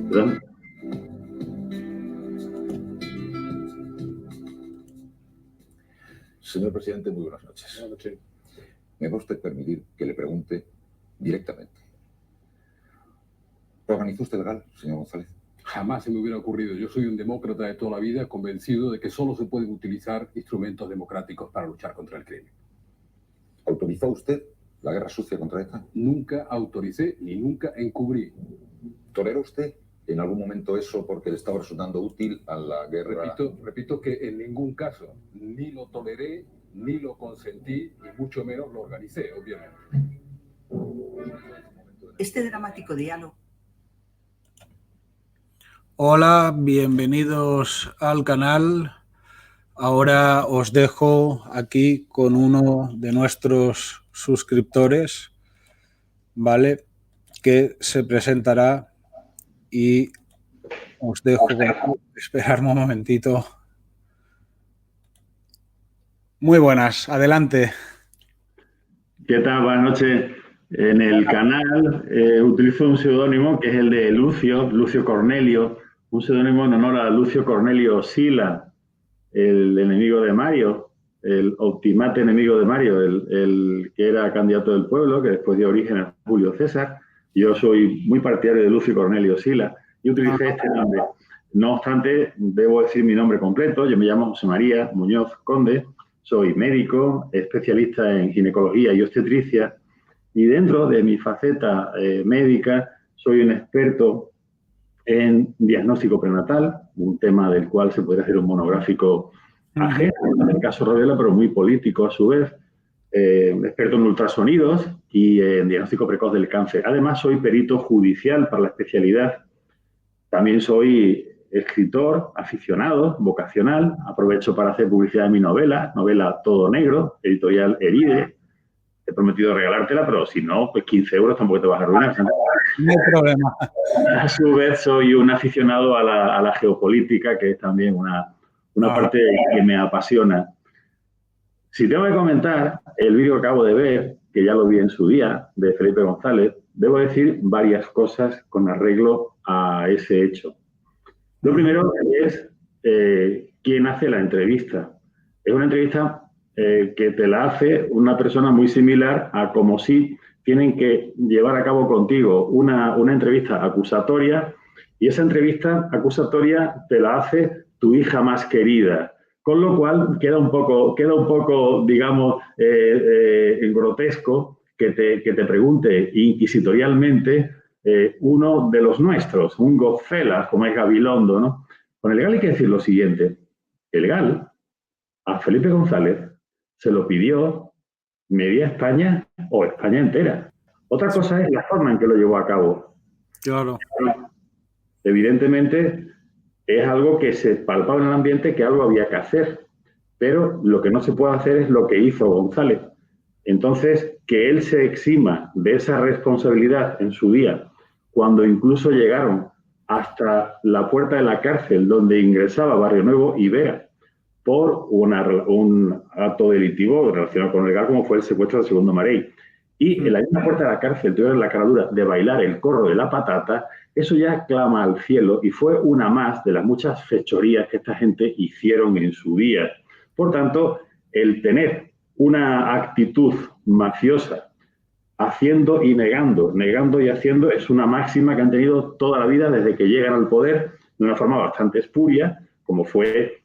¿Perdón? Señor presidente, muy buenas noches. Buenas noches. ¿Me va usted permitir que le pregunte directamente? ¿Organizó usted legal, señor González? Jamás se me hubiera ocurrido. Yo soy un demócrata de toda la vida, convencido de que solo se pueden utilizar instrumentos democráticos para luchar contra el crimen. ¿Autorizó usted la guerra sucia contra ETA? Nunca autoricé ni nunca encubrí. ¿Toleró usted en algún momento eso porque le estaba resultando útil a la guerra? Repito que en ningún caso ni lo toleré, ni lo consentí, ni mucho menos lo organicé, obviamente. Este dramático diálogo. Hola, bienvenidos al canal. Ahora os dejo aquí con uno de nuestros suscriptores, ¿vale? Que se presentará y os dejo esperar un momentito. Muy buenas, adelante. ¿Qué tal? Buenas noches. En el canal utilizo un seudónimo que es el de Lucio Cornelio, un seudónimo en honor a Lucio Cornelio Sila, el enemigo de Mario, el optimate enemigo de Mario, el que era candidato del pueblo, que después dio origen a Julio César. Yo soy muy partidario de Lucio Cornelio Sila y utilicé este nombre. No obstante, debo decir mi nombre completo. Yo me llamo José María Muñoz Conde, soy médico, especialista en ginecología y obstetricia, y dentro de mi faceta médica soy un experto en diagnóstico prenatal, un tema del cual se podría hacer un monográfico ajeno, en el caso Rovella, pero muy político a su vez, experto en ultrasonidos y en diagnóstico precoz del cáncer. Además, soy perito judicial para la especialidad. También soy escritor, aficionado, vocacional. Aprovecho para hacer publicidad de mi novela Todo Negro, editorial Eride. He prometido regalártela, pero si no, pues 15 euros tampoco te vas a arruinar. No hay problema. A su vez, soy un aficionado a la geopolítica, que es también una parte que me apasiona. Si tengo que comentar el vídeo que acabo de ver, que ya lo vi en su día, de Felipe González, debo decir varias cosas con arreglo a ese hecho. Lo primero es quién hace la entrevista. Es una entrevista que te la hace una persona muy similar a como si tienen que llevar a cabo contigo una entrevista acusatoria, y esa entrevista acusatoria te la hace tu hija más querida. Con lo cual queda un poco digamos, grotesco que te pregunte inquisitorialmente uno de los nuestros, un Godfellas, como es Gabilondo, ¿no? Con el legal hay que decir lo siguiente. El legal a Felipe González se lo pidió media España o España entera. Otra cosa es la forma en que lo llevó a cabo. Claro. Evidentemente, es algo que se palpaba en el ambiente, que algo había que hacer. Pero lo que no se puede hacer es lo que hizo González. Entonces, que él se exima de esa responsabilidad en su día, cuando incluso llegaron hasta la puerta de la cárcel donde ingresaba Barrio Nuevo y Vera, por un acto delictivo relacionado con el legal, como fue el secuestro del segundo Marey. Y en la misma puerta de la cárcel tuvieron la caradura de bailar el corro de la patata. Eso ya clama al cielo y fue una más de las muchas fechorías que esta gente hicieron en su día. Por tanto, el tener una actitud mafiosa, haciendo y negando, negando y haciendo, es una máxima que han tenido toda la vida desde que llegan al poder, de una forma bastante espuria, como fue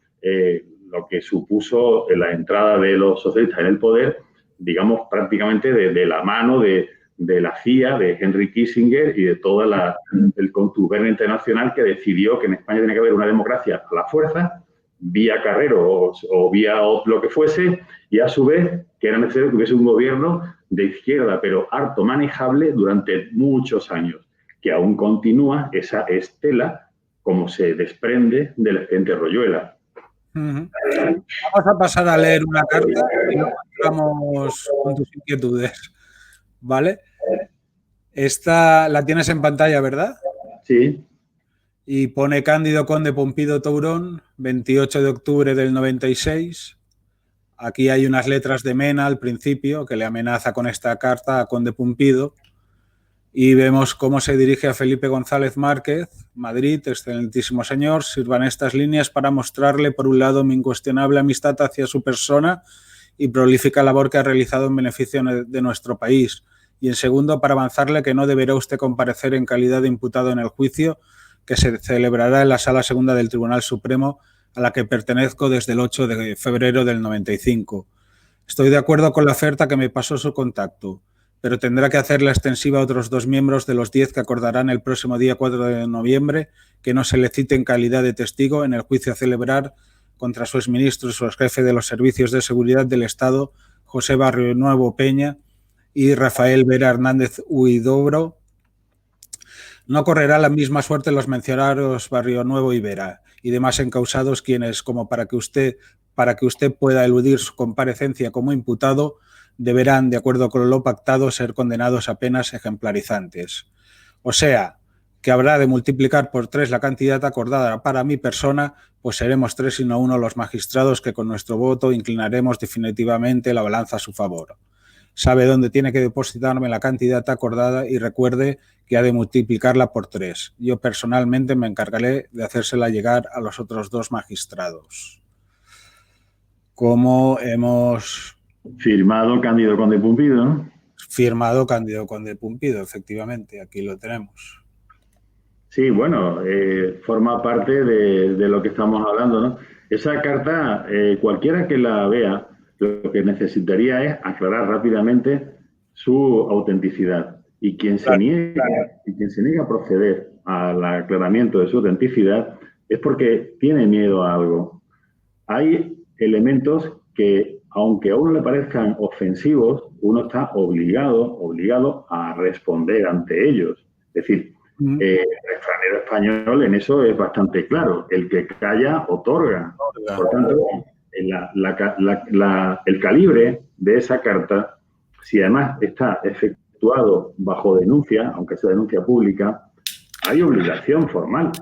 lo que supuso la entrada de los socialistas en el poder, digamos, prácticamente de la mano de la CIA, de Henry Kissinger y de todo el contubernio internacional que decidió que en España tenía que haber una democracia a la fuerza, vía Carrero o vía lo que fuese, y a su vez que era necesario que hubiese un gobierno de izquierda, pero harto manejable durante muchos años, que aún continúa esa estela como se desprende del expediente Royuela. Vamos a pasar a leer una carta y luego entramos con tus inquietudes, ¿vale? Esta la tienes en pantalla, ¿verdad? Sí. Y pone Cándido Conde Pumpido Tourón, 28 de octubre del 96. Aquí hay unas letras de Mena al principio que le amenaza con esta carta a Conde Pumpido. y vemos cómo se dirige a Felipe González Márquez, Madrid, excelentísimo señor, sirvan estas líneas para mostrarle, por un lado, mi incuestionable amistad hacia su persona y prolífica labor que ha realizado en beneficio de nuestro país, y en segundo, para avanzarle que no deberá usted comparecer en calidad de imputado en el juicio que se celebrará en la Sala Segunda del Tribunal Supremo, a la que pertenezco desde el 8 de febrero del 95. Estoy de acuerdo con la oferta que me pasó su contacto, pero tendrá que hacerla extensiva a otros 2 miembros de los 10 que acordarán el próximo día 4 de noviembre que no se le cite en calidad de testigo en el juicio a celebrar contra su exministro y su exjefe de los Servicios de Seguridad del Estado, José Barrionuevo Peña, y Rafael Vera Hernández Huidobro. No correrá la misma suerte los mencionados Barrionuevo y Vera y demás encausados, quienes, como para que usted pueda eludir su comparecencia como imputado, deberán, de acuerdo con lo pactado, ser condenados a penas ejemplarizantes. O sea, que habrá de multiplicar por 3 la cantidad acordada para mi persona, pues seremos 3 y no 1 los magistrados que con nuestro voto inclinaremos definitivamente la balanza a su favor. Sabe dónde tiene que depositarme la cantidad acordada y recuerde que ha de multiplicarla por 3. Yo personalmente me encargaré de hacérsela llegar a los otros 2 magistrados. Como hemos... Firmado Cándido Conde Pumpido, ¿no? Firmado Cándido Conde Pumpido, efectivamente, aquí lo tenemos. Sí, bueno, forma parte de lo que estamos hablando, ¿no? Esa carta, cualquiera que la vea, lo que necesitaría es aclarar rápidamente su autenticidad. Y quien se niega a proceder al aclaramiento de su autenticidad es porque tiene miedo a algo. Hay elementos que, aunque a uno le parezcan ofensivos, uno está obligado a responder ante ellos. Es decir, el refranero español en eso es bastante claro. El que calla, otorga. Por tanto, el calibre de esa carta, si además está efectuado bajo denuncia, aunque sea denuncia pública, hay obligación formal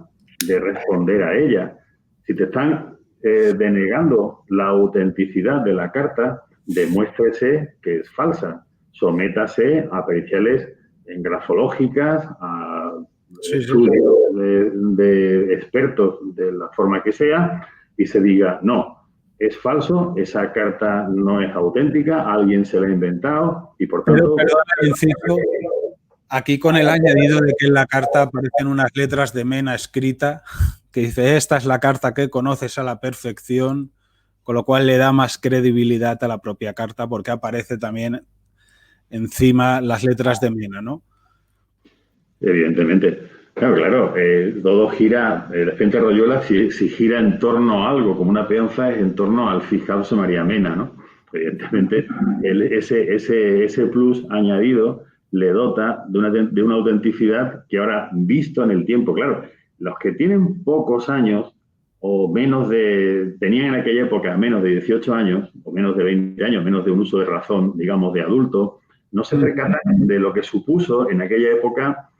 de responder a ella. Si te están denegando la autenticidad de la carta, demuéstrese que es falsa. Sométase a periciales en grafológicas, a estudios de expertos de la forma que sea, y se diga, no, es falso, esa carta no es auténtica, alguien se la ha inventado y por tanto... Aquí con el añadido de que en la carta aparecen unas letras de Mena escrita que dice, esta es la carta que conoces a la perfección, con lo cual le da más credibilidad a la propia carta porque aparece también encima las letras de Mena, ¿no? Evidentemente. Claro, todo gira, el Expediente Royuela, si gira en torno a algo, como una peonza, es en torno al fiscal José María Mena, ¿no? Evidentemente, ese plus añadido le dota de una autenticidad que ahora, visto en el tiempo, claro, los que tienen pocos años o tenían en aquella época menos de 18 años, o menos de 20 años, menos de un uso de razón, digamos, de adulto, no se percatan de lo que supuso en aquella época,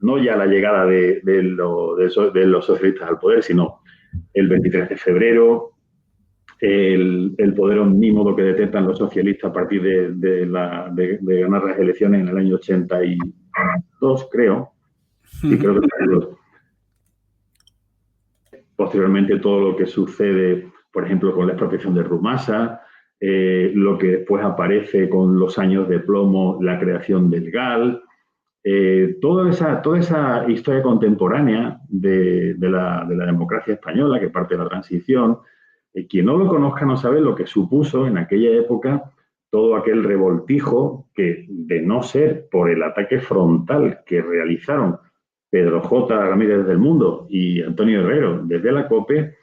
no ya la llegada de los socialistas al poder, sino el 23 de febrero, el poder omnímodo que detectan los socialistas a partir de ganar las elecciones en el año 82, creo. Sí, creo que posteriormente todo lo que sucede, por ejemplo, con la expropiación de Rumasa, lo que después aparece con los años de plomo, la creación del GAL, toda esa historia contemporánea de la democracia española, que parte de la transición, quien no lo conozca no sabe lo que supuso en aquella época todo aquel revoltijo que, de no ser por el ataque frontal que realizaron Pedro J. Ramírez del Mundo y Antonio Herrero desde la COPE,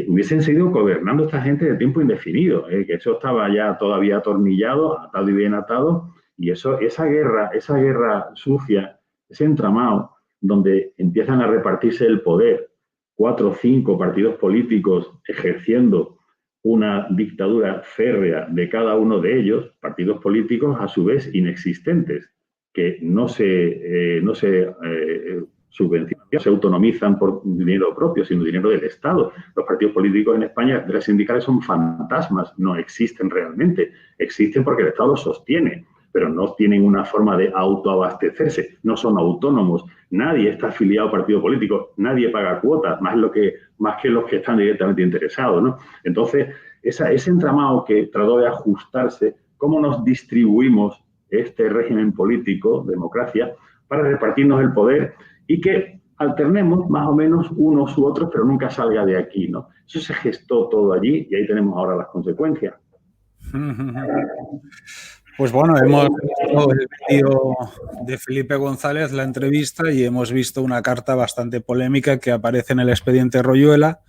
hubiesen seguido gobernando esta gente de tiempo indefinido, que eso estaba ya todavía atornillado, atado y bien atado, y esa guerra sucia, ese entramado, donde empiezan a repartirse el poder, 4 o 5 partidos políticos ejerciendo una dictadura férrea de cada uno de ellos, partidos políticos a su vez inexistentes, que no se subvencionan, se autonomizan por dinero propio, sino dinero del Estado. Los partidos políticos en España, de las sindicales, son fantasmas, no existen realmente. Existen porque el Estado los sostiene. pero no tienen una forma de autoabastecerse, no son autónomos, nadie está afiliado a partido político, nadie paga cuotas, más que los que están directamente interesados, ¿no? Entonces, ese entramado que trató de ajustarse, cómo nos distribuimos este régimen político, democracia, para repartirnos el poder y que alternemos más o menos unos u otros, pero nunca salga de aquí, ¿no? Eso se gestó todo allí y ahí tenemos ahora las consecuencias. Pues bueno, hemos visto el vídeo de Felipe González, la entrevista, y hemos visto una carta bastante polémica que aparece en el expediente Royuela,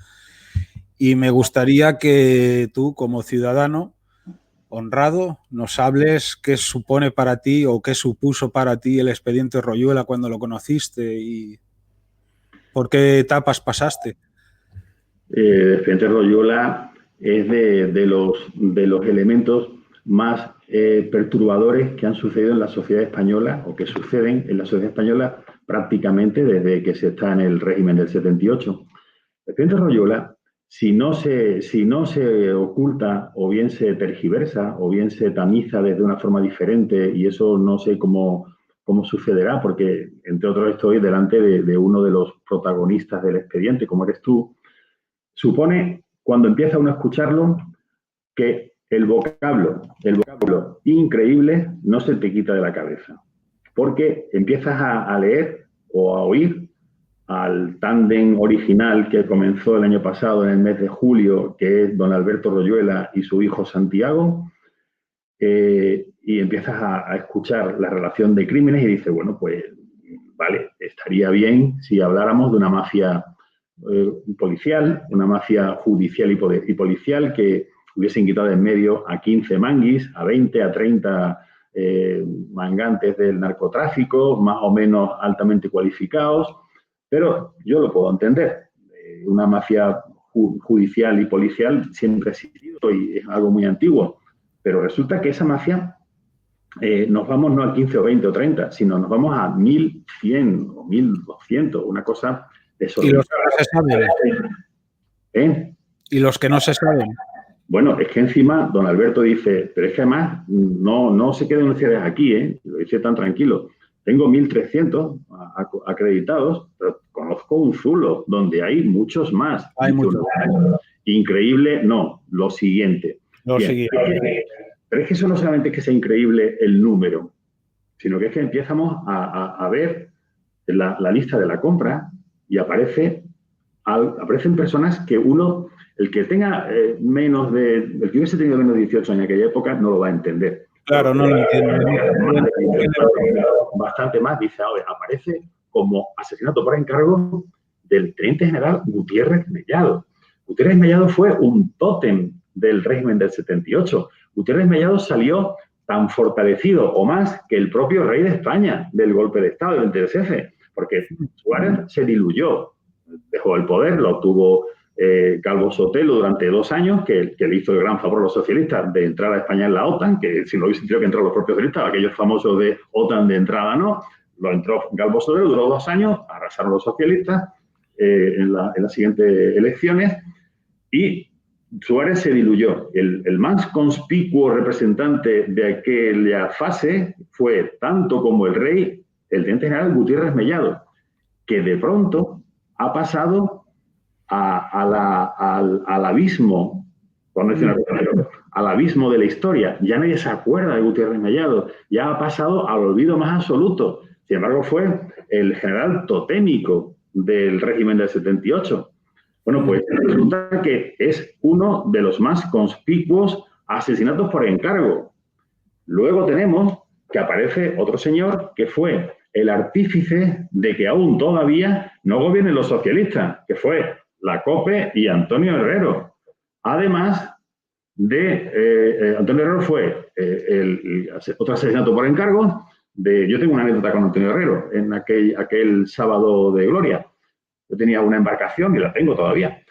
y me gustaría que tú, como ciudadano honrado, nos hables qué supone para ti o qué supuso para ti el expediente Royuela cuando lo conociste y por qué etapas pasaste. El expediente Royuela es de los elementos más perturbadores que han sucedido en la sociedad española o que suceden en la sociedad española prácticamente desde que se está en el régimen del 78. El expediente Royuela, si no se oculta o bien se tergiversa o bien se tamiza desde una forma diferente, y eso no sé cómo sucederá, porque entre otros estoy delante de uno de los protagonistas del expediente, como eres tú, supone, cuando empieza uno a escucharlo, que el vocablo increíble no se te quita de la cabeza, porque empiezas a leer o a oír al tándem original que comenzó el año pasado en el mes de julio, que es don Alberto Royuela y su hijo Santiago, y empiezas a escuchar la relación de crímenes y dices, bueno, pues vale, estaría bien si habláramos de una mafia policial, una mafia judicial y policial que hubiesen quitado en medio a 15 manguis, a 20, a 30 mangantes del narcotráfico, más o menos altamente cualificados. Pero yo lo puedo entender. Una mafia judicial y policial siempre ha existido y es algo muy antiguo. Pero resulta que esa mafia nos vamos no a 15 o 20 o 30, sino nos vamos a 1.100 o 1.200, una cosa desorbitada. ¿Y los que no se saben? ¿Y los que no se saben? Bueno, es que encima don Alberto dice, pero es que además no se queden ustedes aquí, lo dice tan tranquilo. Tengo 1.300 acreditados, pero conozco un zulo donde hay muchos más. Hay muchos. Increíble, no, lo siguiente. Pero es que eso no solamente es que sea increíble el número, sino que es que empezamos a ver la lista de la compra y aparecen personas que el que tenga el que hubiese tenido menos de 18 en aquella época no lo va a entender. Claro, no lo entiendo. Bastante más, dice, aparece como asesinato por encargo del teniente general Gutiérrez Mellado. Gutiérrez Mellado fue un tótem del régimen del 78. Gutiérrez Mellado salió tan fortalecido o más que el propio rey de España del golpe de Estado, del 23F, porque Suárez se diluyó, dejó el poder, lo obtuvo Calvo Sotelo durante 2 años, que le hizo el gran favor a los socialistas de entrar a España en la OTAN, que si no hubiesen tenido que entrar los propios socialistas, aquellos famosos de OTAN de entrada no, lo entró Calvo Sotelo, duró 2 años, arrasaron los socialistas en las siguientes elecciones y Suárez se diluyó. El más conspicuo representante de aquella fase fue, tanto como el rey, el teniente general Gutiérrez Mellado, que de pronto ha pasado al abismo, por no decir una cosa, al abismo de la historia. Ya nadie se acuerda de Gutiérrez Mellado, ya ha pasado al olvido más absoluto. Sin embargo, fue el general totémico del régimen del 78. Bueno, pues resulta que es uno de los más conspicuos asesinatos por encargo. Luego tenemos que aparece otro señor que fue el artífice de que aún todavía no gobiernen los socialistas, que fue la COPE y Antonio Herrero. Además de Antonio Herrero fue otro asesinato por encargo. Yo tengo una anécdota con Antonio Herrero en aquel sábado de gloria. Yo tenía una embarcación, y la tengo todavía,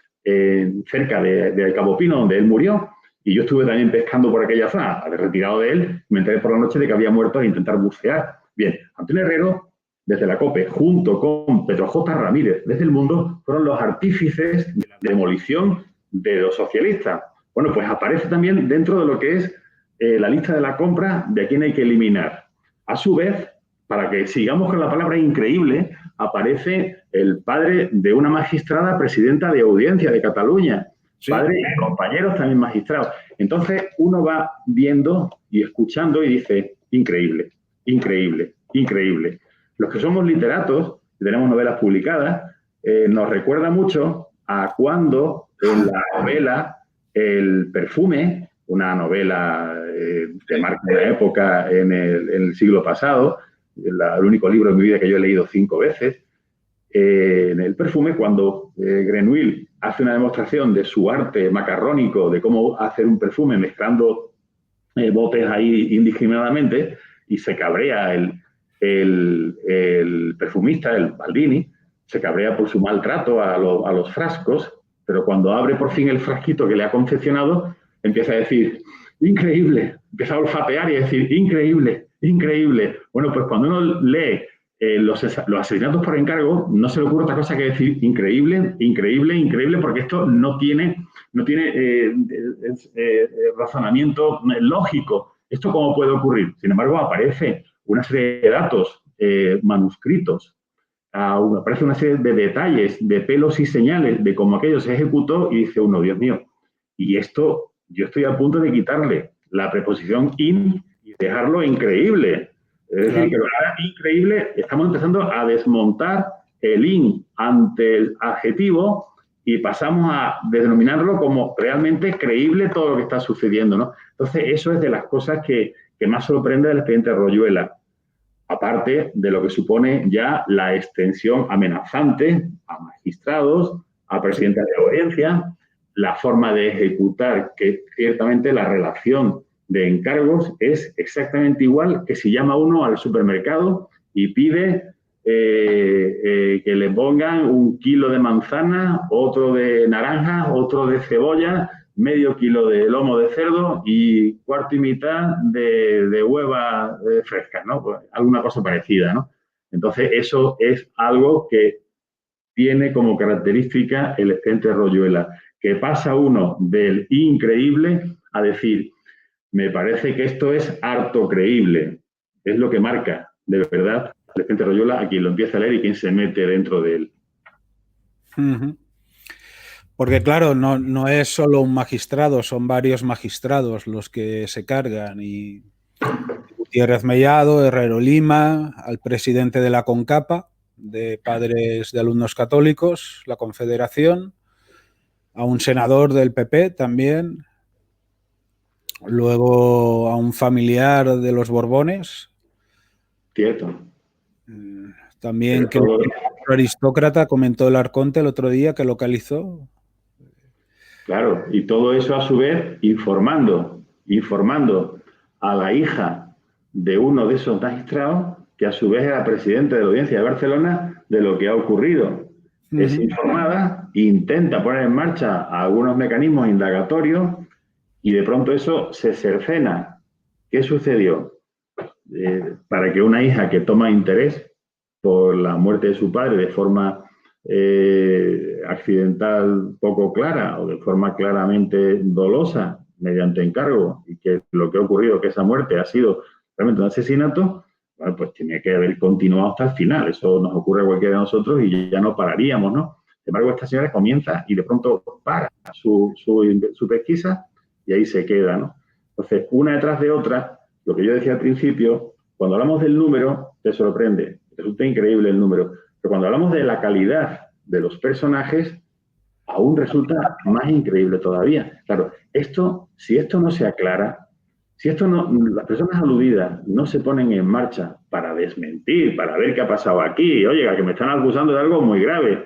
cerca de Cabo Pino, donde él murió, y yo estuve también pescando por aquella zona. Retirado de él, me enteré por la noche de que había muerto al intentar bucear. Bien, Antonio Herrero, desde la COPE, junto con Pedro J. Ramírez, desde El Mundo, fueron los artífices de la demolición de los socialistas. Bueno, pues aparece también dentro de lo que es la lista de la compra de a quién hay que eliminar. A su vez, para que sigamos con la palabra increíble, aparece el padre de una magistrada presidenta de audiencia de Cataluña, sí, padre y compañeros también magistrados. Entonces uno va viendo y escuchando y dice, increíble, increíble, increíble. Los que somos literatos, que tenemos novelas publicadas, nos recuerda mucho a cuando en la novela El perfume, una novela que marca una época en el siglo pasado, el único libro de mi vida que yo he leído 5 veces, en El perfume, cuando Grenouille hace una demostración de su arte macarrónico, de cómo hacer un perfume mezclando botes ahí indiscriminadamente, y se cabrea el perfumista, el Baldini, se cabrea por su maltrato a los frascos, pero cuando abre por fin el frasquito que le ha confeccionado, empieza a decir, increíble, empieza a olfatear y a decir, increíble, increíble. Bueno, pues cuando uno lee los asesinatos por encargo, no se le ocurre otra cosa que decir increíble, increíble, increíble, porque esto no tiene razonamiento lógico. ¿Esto cómo puede ocurrir? Sin embargo, aparece una serie de datos manuscritos, aparece una serie de detalles, de pelos y señales de cómo aquello se ejecutó y dice uno, Dios mío, y esto yo estoy a punto de quitarle la preposición in y dejarlo increíble. Es decir, que lo increíble, estamos empezando a desmontar el in ante el adjetivo y pasamos a denominarlo como realmente creíble todo lo que está sucediendo, ¿no? Entonces, eso es de las cosas que más sorprende del expediente Royuela, aparte de lo que supone ya la extensión amenazante a magistrados, a presidentes de audiencia, la forma de ejecutar, que ciertamente la relación de encargos es exactamente igual que si llama uno al supermercado y pide que le pongan 1 kilo de manzana, otro de naranja, otro de cebolla, medio kilo de lomo de cerdo y cuarto y mitad de hueva fresca, ¿no? Pues alguna cosa parecida, ¿no? Entonces, eso es algo que tiene como característica el expediente Royuela, que pasa uno del increíble a decir, me parece que esto es harto creíble. Es lo que marca, de verdad, el expediente Royuela a quien lo empieza a leer y quien se mete dentro de él. Porque, claro, no es solo un magistrado, son varios magistrados los que se cargan. Y Gutiérrez Mellado, Herrero Lima, al presidente de la CONCAPA, de padres de alumnos católicos, la Confederación, a un senador del PP también, luego a un familiar de los Borbones. Cierto. También que un aristócrata comentó el Arconte el otro día que localizó. Claro, y todo eso a su vez informando a la hija de uno de esos magistrados, que a su vez era presidente de la Audiencia de Barcelona, de lo que ha ocurrido. Es informada, intenta poner en marcha algunos mecanismos indagatorios y de pronto eso se cercena. ¿Qué sucedió? Para que una hija que toma interés por la muerte de su padre de forma accidental poco clara o de forma claramente dolosa mediante encargo, y que lo que ha ocurrido, que esa muerte ha sido realmente un asesinato, bueno, pues tenía que haber continuado hasta el final. Eso nos ocurre a cualquiera de nosotros y ya no pararíamos, ¿no? Sin embargo, esta señora comienza y de pronto para su pesquisa y ahí se queda, ¿no? Entonces, una detrás de otra, lo que yo decía al principio, cuando hablamos del número, te sorprende, resulta increíble el número, pero cuando hablamos de la calidad de los personajes, aún resulta más increíble todavía. Claro, si esto no se aclara, si esto no, las personas aludidas no se ponen en marcha para desmentir, para ver qué ha pasado aquí, oiga, que me están acusando de algo muy grave,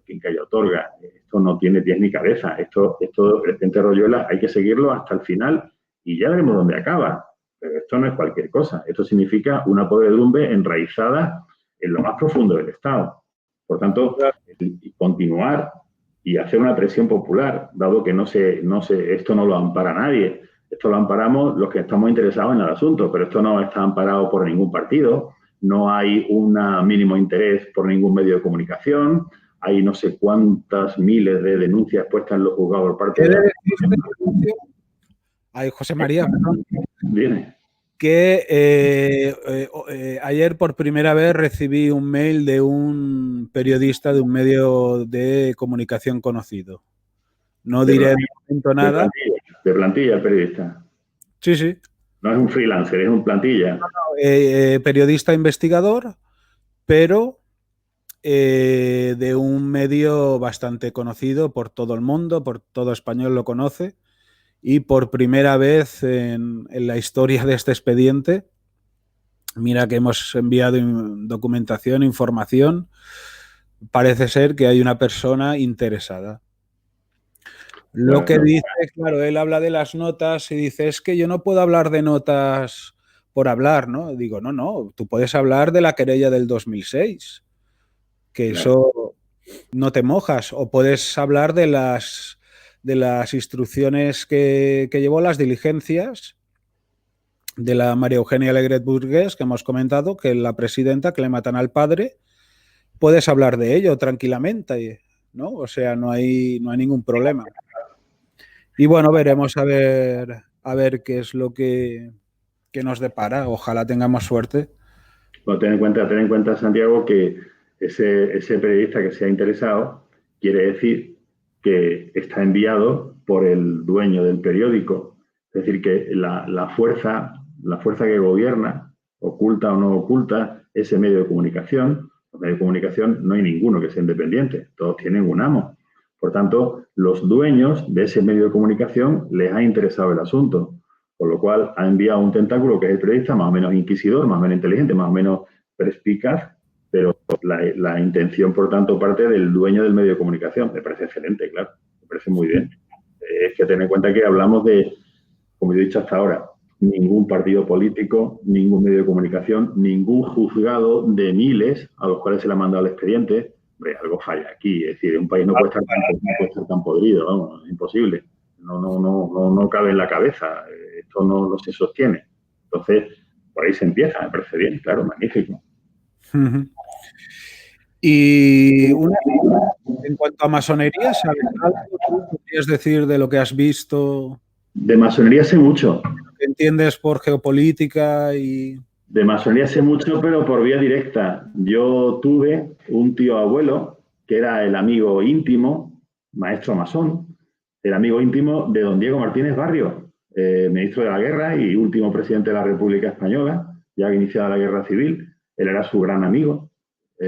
quien calla otorga, esto no tiene pies ni cabeza, esto el expediente Royuela hay que seguirlo hasta el final y ya veremos dónde acaba. Pero esto no es cualquier cosa, esto significa una podredumbre enraizada en lo más profundo del Estado. Por tanto, continuar y hacer una presión popular, dado que esto no lo ampara nadie, esto lo amparamos los que estamos interesados en el asunto, pero esto no está amparado por ningún partido, no hay un mínimo interés por ningún medio de comunicación, hay no sé cuántas miles de denuncias puestas en los juzgados por parte de la... Ay, José María, perdón. Viene. Que ayer por primera vez recibí un mail de un periodista de un medio de comunicación conocido. No diré de momento nada. De plantilla, el periodista. Sí, sí. No es un freelancer, es un plantilla. Periodista investigador, pero de un medio bastante conocido por todo el mundo, por todo español lo conoce, y por primera vez en la historia de este expediente, mira que hemos enviado documentación, información, parece ser que hay una persona interesada. Lo que dice, claro, él habla de las notas y dice, es que yo no puedo hablar de notas por hablar, ¿no? Digo, no, tú puedes hablar de la querella del 2006, que eso no te mojas, o puedes hablar de las instrucciones que llevó, las diligencias de la María Eugenia Alegret Burgués, que hemos comentado, que la presidenta, que le matan al padre, puedes hablar de ello tranquilamente, ¿no? O sea, no hay ningún problema. Y bueno, veremos a ver qué es lo que nos depara. Ojalá tengamos suerte. Bueno, ten en cuenta, Santiago, que ese periodista que se ha interesado quiere decir que está enviado por el dueño del periódico. Es decir, que la fuerza que gobierna, oculta o no oculta, ese medio de comunicación. Los medios de comunicación no hay ninguno que sea independiente, todos tienen un amo. Por tanto, los dueños de ese medio de comunicación les ha interesado el asunto, con lo cual ha enviado un tentáculo que es el periodista, más o menos inquisidor, más o menos inteligente, más o menos perspicaz, pero la intención, por tanto, parte del dueño del medio de comunicación. Me parece excelente, claro, me parece muy bien. Es que ten en cuenta que hablamos de, como he dicho hasta ahora, ningún partido político, ningún medio de comunicación, ningún juzgado de miles a los cuales se le ha mandado el expediente. Hombre, algo falla aquí. Es decir, un país no puede estar tan podrido, vamos, es imposible. No cabe en la cabeza. Esto no se sostiene. Entonces, por ahí se empieza, me parece bien, claro, magnífico. Y en cuanto a masonería, ¿sabes algo? ¿Tú podrías decir de lo que has visto? De masonería sé mucho. ¿Qué entiendes por geopolítica? De masonería sé mucho, pero por vía directa. Yo tuve un tío abuelo que era el amigo íntimo, maestro masón, el amigo íntimo de don Diego Martínez Barrio, ministro de la Guerra y último presidente de la República Española, ya iniciada la Guerra Civil. Él era su gran amigo,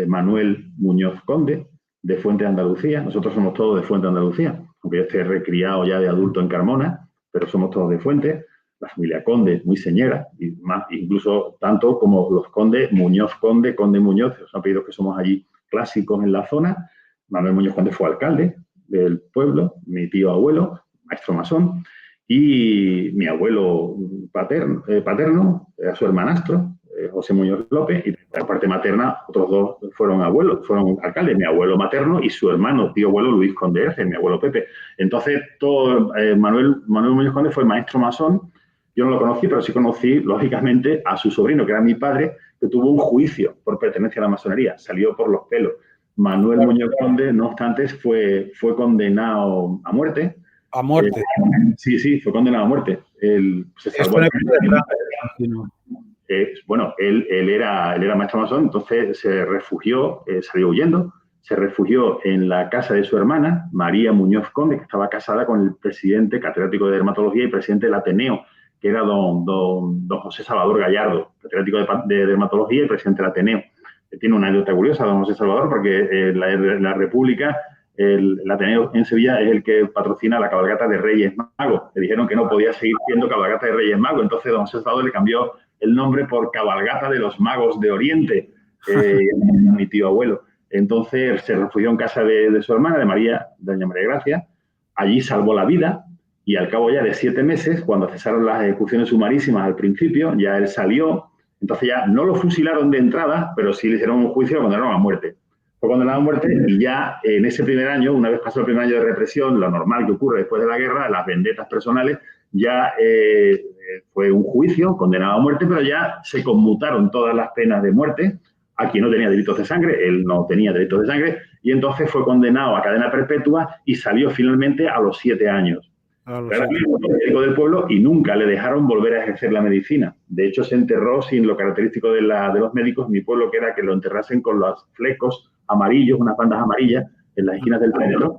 Manuel Muñoz Conde, de Fuente de Andalucía. Nosotros somos todos de Fuente de Andalucía, aunque yo esté recriado ya de adulto en Carmona, pero somos todos de Fuente. La familia Conde, muy señera, y más, incluso tanto como los Conde, Muñoz Conde, Conde Muñoz, son apellidos que somos allí clásicos en la zona. Manuel Muñoz Conde fue alcalde del pueblo, mi tío abuelo, maestro masón, y mi abuelo paterno era su hermanastro, José Muñoz López, y por la parte materna otros dos fueron abuelos, fueron alcaldes, mi abuelo materno y su hermano, tío abuelo Luis Conde Erce, mi abuelo Pepe. Entonces, Manuel Muñoz Conde fue maestro masón. Yo no lo conocí, pero sí conocí, lógicamente, a su sobrino, que era mi padre, que tuvo un juicio por pertenencia a la masonería. Salió por los pelos. Manuel Muñoz Conde, no obstante, fue condenado a muerte. ¿A muerte? Sí, fue condenado a muerte. Él se salvó. Bueno, él era maestro masón, entonces se refugió, salió huyendo, se refugió en la casa de su hermana, María Muñoz Conde, que estaba casada con el presidente catedrático de dermatología y presidente del Ateneo, que era don José Salvador Gallardo, catedrático de dermatología y presidente del Ateneo. Tiene una anécdota curiosa, don José Salvador, porque la República, el Ateneo en Sevilla es el que patrocina la cabalgata de Reyes Magos. Le dijeron que no podía seguir siendo cabalgata de Reyes Magos, entonces don José Salvador le cambió el nombre por cabalgata de los magos de Oriente, mi tío abuelo. Entonces se refugió en casa de su hermana, doña María Gracia. Allí salvó la vida y al cabo ya de 7 meses, cuando cesaron las ejecuciones sumarísimas al principio, ya él salió. Entonces ya no lo fusilaron de entrada, pero sí le hicieron un juicio y lo condenaron a muerte. Fue condenado a muerte y ya en ese primer año, una vez pasó el primer año de represión, lo normal que ocurre después de la guerra, las vendetas personales, ya fue un juicio, condenado a muerte, pero ya se conmutaron todas las penas de muerte a quien no tenía delitos de sangre. Él no tenía delitos de sangre y entonces fue condenado a cadena perpetua y salió finalmente a los 7 años. Era médico del pueblo y nunca le dejaron volver a ejercer la medicina. De hecho, se enterró sin lo característico de los médicos en mi pueblo, que era que lo enterrasen con los flecos amarillos, unas bandas amarillas en las esquinas del féretro.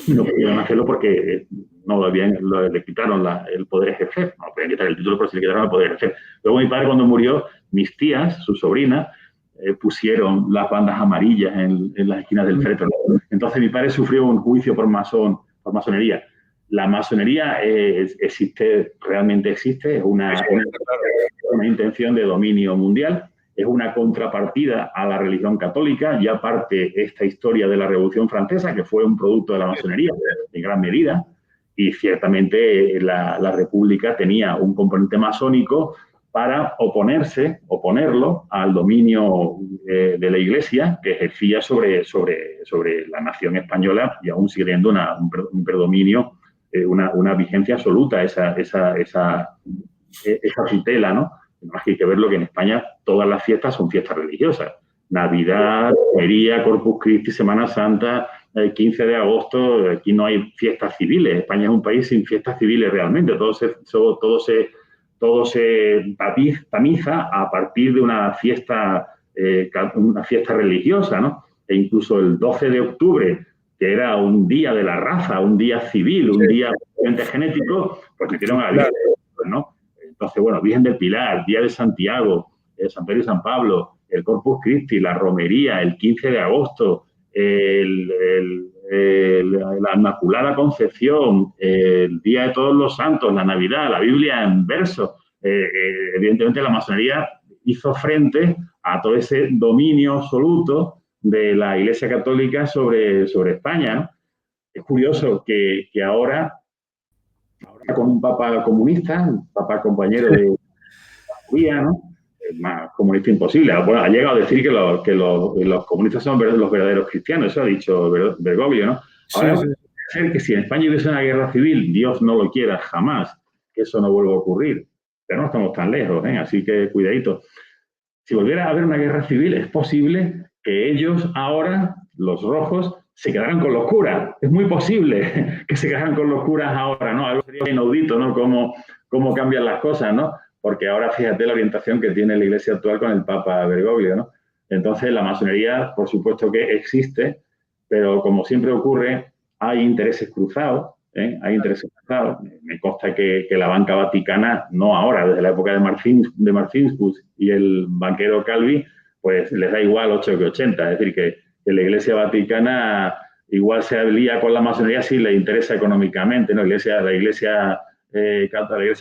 No pudieron hacerlo porque le quitaron el poder ejercer. No podían quitar el título, pero sí le quitaron el poder ejercer. Luego mi padre, cuando murió, mis tías, sus sobrinas, pusieron las bandas amarillas en las esquinas del féretro. Entonces mi padre sufrió un juicio por masonería. La masonería realmente existe, es una intención de dominio mundial, es una contrapartida a la religión católica, ya parte esta historia de la Revolución Francesa, que fue un producto de la masonería en gran medida, y ciertamente la República tenía un componente masónico para oponerlo al dominio de la Iglesia que ejercía sobre la nación española y aún sigue teniendo un predominio, una vigencia absoluta, esa tutela, ¿no? Más que hay que verlo que en España todas las fiestas son fiestas religiosas. Navidad, Romería, Corpus Christi, Semana Santa, el 15 de agosto, aquí no hay fiestas civiles. España es un país sin fiestas civiles realmente. Todo se tamiza a partir de una fiesta religiosa, ¿no? E incluso el 12 de octubre, que era un día de la raza, un día civil, un día genético, pues metieron a la Virgen, ¿no? Entonces, bueno, Virgen del Pilar, Día de Santiago, San Pedro y San Pablo, el Corpus Christi, la Romería, el 15 de agosto, la Inmaculada Concepción, el Día de Todos los Santos, la Navidad, la Biblia en verso. Evidentemente la masonería hizo frente a todo ese dominio absoluto de la Iglesia Católica sobre España, ¿no? Es curioso que ahora con un papa comunista, un papa compañero de la ¿no? Más comunista imposible. Bueno, ha llegado a decir que los comunistas son los verdaderos cristianos, eso ha dicho Bergoglio, ¿no? Ahora, sí. Ser que si en España hubiese una guerra civil, Dios no lo quiera jamás, que eso no vuelva a ocurrir. Pero no estamos tan lejos, ¿eh? Así que cuidadito. Si volviera a haber una guerra civil, es posible que ellos ahora, los rojos, se quedaran con los curas. Es muy posible que se quedaran con los curas ahora, ¿no? Algo sería inaudito, ¿no? Cómo cambian las cosas, ¿no? Porque ahora fíjate la orientación que tiene la Iglesia actual con el Papa Bergoglio, ¿no? Entonces, la masonería, por supuesto que existe, pero como siempre ocurre, hay intereses cruzados, ¿eh? Hay intereses cruzados. Me consta que la banca vaticana, no ahora, desde la época de Marcinkus y el banquero Calvi, pues les da igual 8 que 80. Es decir, que la Iglesia Vaticana igual se alía con la masonería si le interesa económicamente, ¿no? La Iglesia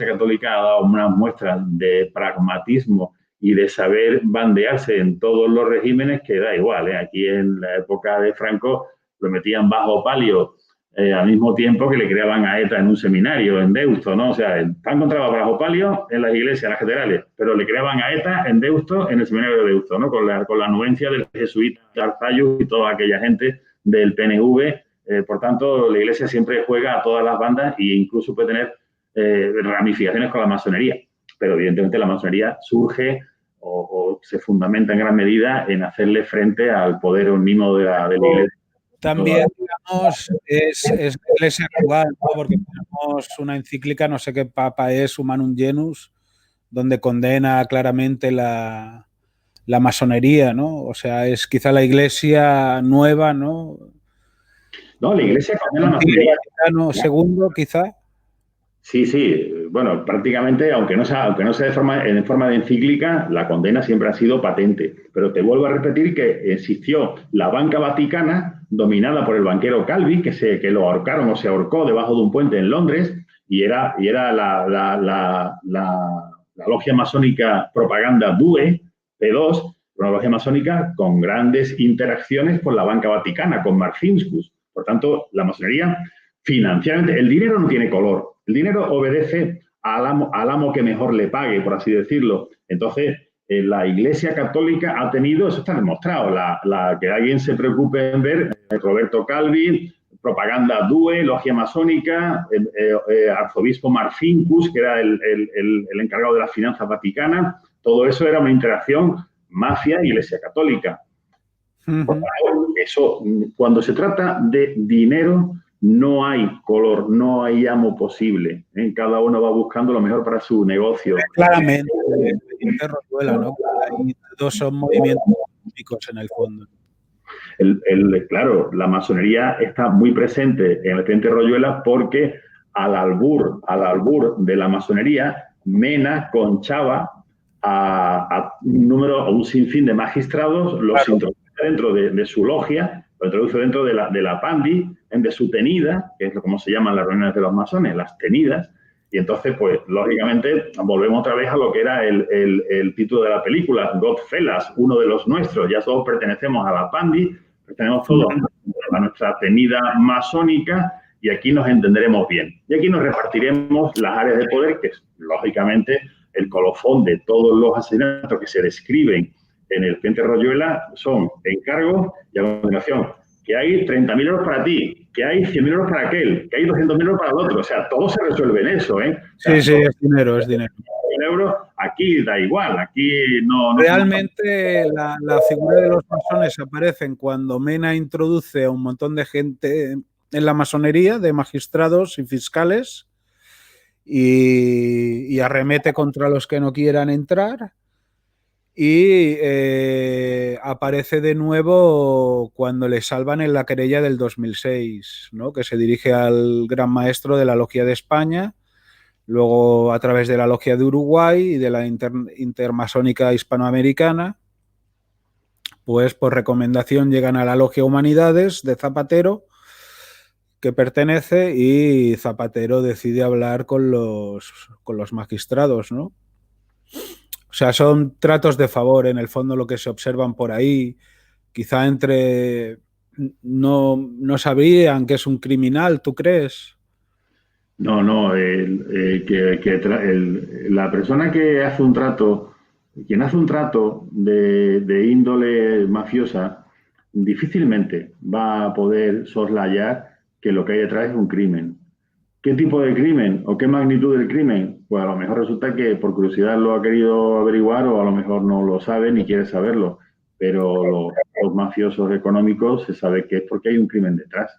Católica ha dado una muestra de pragmatismo y de saber bandearse en todos los regímenes que da igual, ¿eh? Aquí en la época de Franco lo metían bajo palio al mismo tiempo que le creaban a ETA en un seminario en Deusto, ¿no? O sea, Franco encontraba bajo palio en las iglesias, en las catedrales, pero le creaban a ETA en Deusto, en el seminario de Deusto, ¿no? Con la anuencia del jesuita Arzayus y toda aquella gente del PNV. Por tanto, la iglesia siempre juega a todas las bandas e incluso puede tener ramificaciones con la masonería. Pero evidentemente la masonería surge o se fundamenta en gran medida en hacerle frente al poder omnímodo de la iglesia. También, digamos, es la iglesia actual, ¿no? Porque tenemos una encíclica, no sé qué papa es, Humanum Genus, donde condena claramente la masonería, ¿no? O sea, es quizá la iglesia nueva, ¿no? No, la iglesia condena la masonería. Vaticano II, quizá. Sí. Bueno, prácticamente, aunque no sea en forma de encíclica, la condena siempre ha sido patente. Pero te vuelvo a repetir que existió la banca vaticana dominada por el banquero Calvi, que lo ahorcaron o se ahorcó debajo de un puente en Londres, y era la logia masónica propaganda DUE, P2, una logia masónica con grandes interacciones con la banca vaticana, con Marcinkus. Por tanto, la masonería financieramente, el dinero no tiene color. El dinero obedece al amo que mejor le pague, por así decirlo. Entonces, la Iglesia Católica ha tenido, eso está demostrado, que alguien se preocupe en ver, Roberto Calvi, propaganda DUE, logia masónica, arzobispo Marcinkus, que era el encargado de las finanzas vaticanas. Todo eso era una interacción mafia-Iglesia Católica. Por favor, eso, cuando se trata de dinero, no hay color, no hay amo posible. Cada uno va buscando lo mejor para su negocio. Claramente, el expediente Royuela, ¿no? Ahí todos son movimientos económicos en el fondo. Claro, la masonería está muy presente en el expediente Royuela porque al albur de la masonería, Mena conchaba a un sinfín de magistrados, los introduce dentro de su logia, lo introduce dentro de la Pandi, de su tenida, que es como se llaman las reuniones de los masones, las tenidas, y entonces, pues, lógicamente, volvemos otra vez a lo que era el título de la película, Godfellas, uno de los nuestros, ya todos pertenecemos a la Pandi, pertenecemos todos a nuestra tenida masónica, y aquí nos entenderemos bien. Y aquí nos repartiremos las áreas de poder, que es, lógicamente, el colofón de todos los asesinatos que se describen en el expediente Royuela son encargos y a continuación que hay 30.000 euros para ti, que hay 100.000 euros para aquel, que hay 200.000 euros para el otro. O sea, todo se resuelve en eso, ¿eh? O sea, sí, es dinero, es dinero. Euros, aquí da igual, aquí no... Realmente la figura de los masones aparecen cuando Mena introduce a un montón de gente en la masonería, de magistrados y fiscales, y arremete contra los que no quieran entrar. Y aparece de nuevo cuando le salvan en la querella del 2006, ¿no? Que se dirige al gran maestro de la Logia de España, luego a través de la Logia de Uruguay y de la Intermasónica Hispanoamericana, pues por recomendación llegan a la Logia Humanidades de Zapatero, que pertenece, y Zapatero decide hablar con los magistrados, ¿no? O sea, son tratos de favor, en el fondo, lo que se observan por ahí. Quizá no sabrían que es un criminal, ¿tú crees? No, la persona que hace un trato, quien hace un trato de índole mafiosa, difícilmente va a poder soslayar que lo que hay detrás es un crimen. ¿Qué tipo de crimen o qué magnitud del crimen? Pues a lo mejor resulta que por curiosidad lo ha querido averiguar o a lo mejor no lo sabe ni quiere saberlo. Pero los mafiosos económicos se sabe que es porque hay un crimen detrás.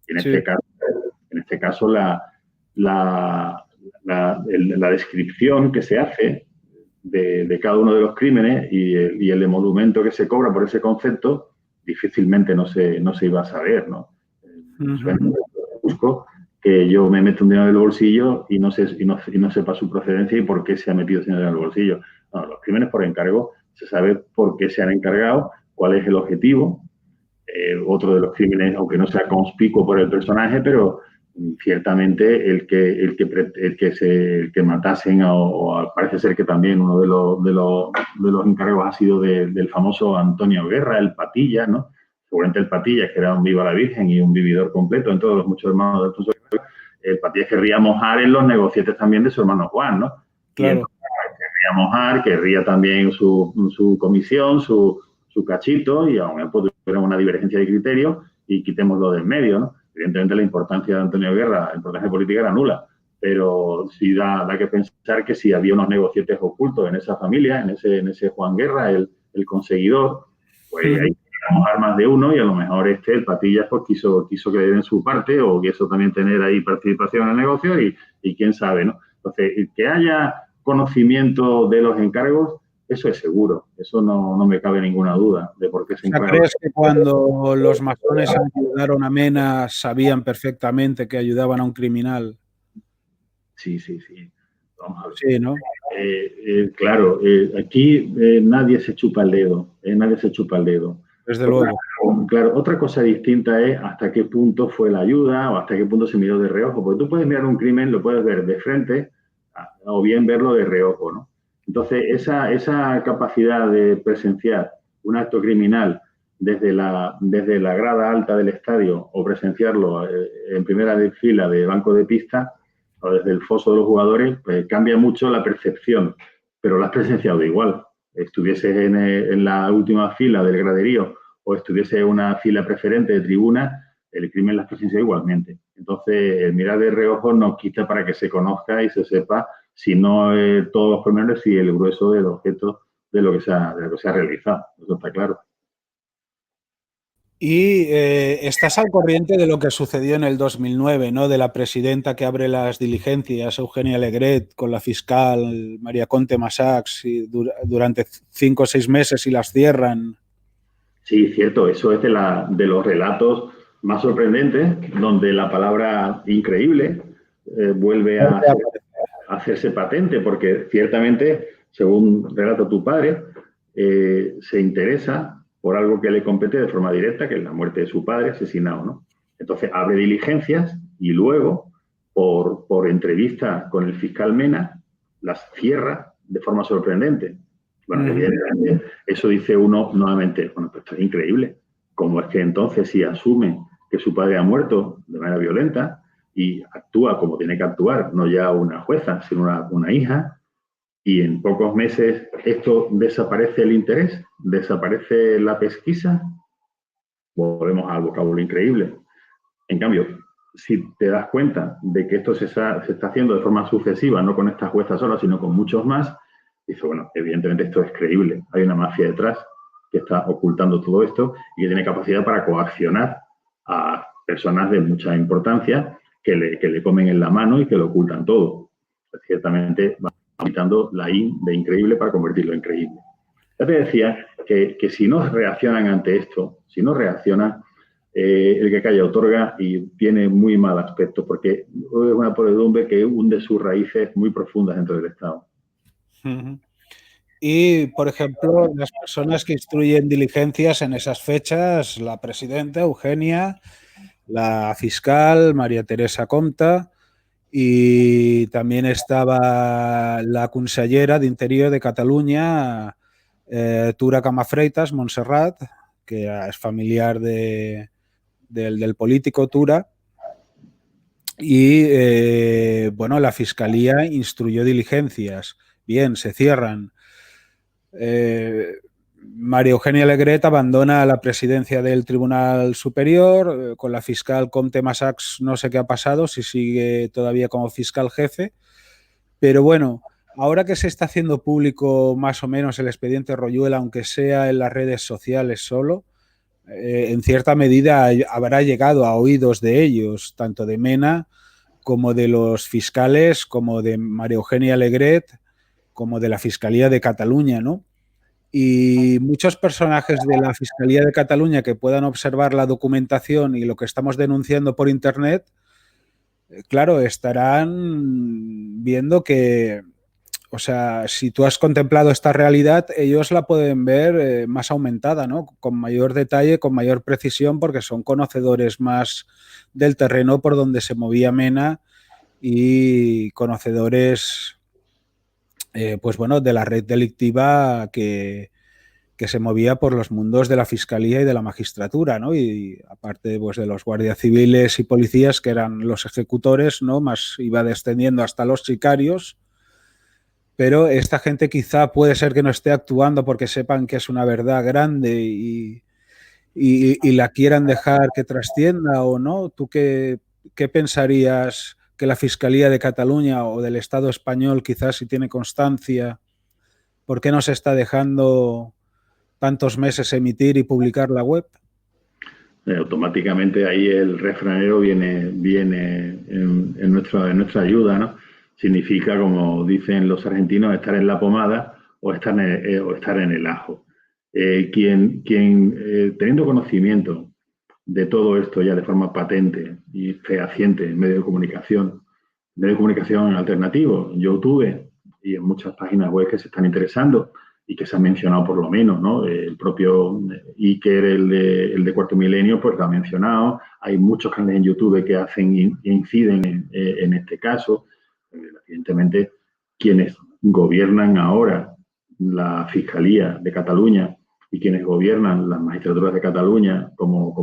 En este caso la descripción que se hace de cada uno de los crímenes y el emolumento que se cobra por ese concepto difícilmente no se iba a saber, ¿no? Busco que yo me meto un dinero en el bolsillo y no sepa su procedencia y por qué se ha metido ese dinero en el bolsillo. No, los crímenes por encargo se sabe por qué se han encargado, cuál es el objetivo. Otro de los crímenes, aunque no sea conspicuo por el personaje, pero ciertamente el que matasen, o parece ser que también uno de los encargos ha sido del famoso Antonio Guerra, el Patilla, ¿no? Seguramente el Patilla, que era un viva la Virgen y un vividor completo en todos los muchos hermanos de Alfonso Guerra, el Patilla querría mojar en los negocietes también de su hermano Juan, ¿no? Claro. Querría mojar, querría también su comisión, su cachito, y aún tuviéramos una divergencia de criterio y quitémoslo del medio, ¿no? Evidentemente la importancia de Antonio Guerra, la importancia política era nula, pero sí da que pensar que si había unos negocietes ocultos en esa familia, en ese Juan Guerra, el conseguidor, pues ahí teníamos armas de uno y a lo mejor el Patillas, pues quiso que le den su parte o quiso también tener ahí participación en el negocio y quién sabe, ¿no? Entonces, que haya conocimiento de los encargos, eso es seguro, eso no me cabe ninguna duda de por qué se encarga. ¿Crees que cuando los masones ayudaron a Mena sabían perfectamente que ayudaban a un criminal? Sí. Vamos a ver. Sí, ¿no? Claro, aquí nadie se chupa el dedo, Desde luego. Claro, otra cosa distinta es hasta qué punto fue la ayuda o hasta qué punto se miró de reojo, porque tú puedes mirar un crimen, lo puedes ver de frente o bien verlo de reojo, ¿no? Entonces, esa capacidad de presenciar un acto criminal desde la grada alta del estadio o presenciarlo en primera fila de banco de pista o desde el foso de los jugadores, pues cambia mucho la percepción, pero la has presenciado igual. Estuvieses en la última fila del graderío o estuviese en una fila preferente de tribuna, el crimen las presencia igualmente. Entonces, el mirar de reojo nos quita para que se conozca y se sepa, si no todos los pormenores, si el grueso del objeto de lo que se ha realizado. Eso está claro. Y estás al corriente de lo que sucedió en el 2009, ¿no? De la presidenta que abre las diligencias, Eugenia Alegret, con la fiscal María Conte Massacs, y durante 5 o 6 meses y las cierran. Sí, cierto, eso es de los relatos más sorprendentes, donde la palabra increíble vuelve a hacerse patente, porque ciertamente, según relata tu padre, se interesa por algo que le compete de forma directa, que es la muerte de su padre asesinado, ¿no? Entonces abre diligencias y luego, por entrevista con el fiscal Mena, las cierra de forma sorprendente. Bueno, evidentemente, eso dice uno nuevamente, bueno, pues esto es increíble. ¿Cómo es que entonces, si asume que su padre ha muerto de manera violenta y actúa como tiene que actuar, no ya una jueza, sino una hija, y en pocos meses esto desaparece el interés, desaparece la pesquisa, volvemos al vocabulario increíble? En cambio, si te das cuenta de que esto se está haciendo de forma sucesiva, no con esta jueza sola, sino con muchos más, dice, bueno, evidentemente esto es creíble. Hay una mafia detrás que está ocultando todo esto y que tiene capacidad para coaccionar a personas de mucha importancia que le comen en la mano y que lo ocultan todo. Pues ciertamente va quitando la I de increíble para convertirlo en creíble. Ya te decía que si no reaccionan ante esto, si no reaccionan, el que calla otorga, y tiene muy mal aspecto porque es una podredumbre que hunde sus raíces muy profundas dentro del Estado. Y, por ejemplo, las personas que instruyen diligencias en esas fechas, la presidenta Eugenia, la fiscal María Teresa Comta, y también estaba la consellera d'Interior de Cataluña, Tura Camafreitas, Montserrat, que es familiar del político Tura. Y, bueno, la fiscalía instruyó diligencias. Bien, se cierran. María Eugenia Alegret abandona la presidencia del Tribunal Superior, con la fiscal Comte Massacs no sé qué ha pasado, si sigue todavía como fiscal jefe, pero bueno, ahora que se está haciendo público más o menos el expediente Royuela, aunque sea en las redes sociales solo, en cierta medida habrá llegado a oídos de ellos, tanto de Mena como de los fiscales, como de María Eugenia Alegret, como de la Fiscalía de Cataluña, ¿no? Y muchos personajes de la Fiscalía de Cataluña que puedan observar la documentación y lo que estamos denunciando por Internet, claro, estarán viendo que, o sea, si tú has contemplado esta realidad, ellos la pueden ver más aumentada, ¿no? Con mayor detalle, con mayor precisión, porque son conocedores más del terreno por donde se movía Mena y conocedores, pues bueno, de la red delictiva que se movía por los mundos de la fiscalía y de la magistratura, ¿no? Y aparte, pues, de los guardias civiles y policías, que eran los ejecutores, ¿no? Más iba descendiendo hasta los sicarios. Pero esta gente quizá puede ser que no esté actuando porque sepan que es una verdad grande y la quieran dejar que trascienda o no. ¿Tú qué pensarías que la Fiscalía de Cataluña o del Estado español, quizás si tiene constancia, por qué no se está dejando tantos meses emitir y publicar la web? Automáticamente ahí el refranero viene en nuestra ayuda, ¿no? Significa, como dicen los argentinos, estar en la pomada o estar en el ajo. Quien teniendo conocimiento de todo esto ya de forma patente y fehaciente en medios de comunicación alternativos, YouTube y en muchas páginas web que se están interesando y que se han mencionado por lo menos, ¿no? El propio Iker, el de Cuarto Milenio, pues lo ha mencionado. Hay muchos canales en YouTube que inciden en este caso. Evidentemente, quienes gobiernan ahora la Fiscalía de Cataluña y quienes gobiernan las magistraturas de Cataluña como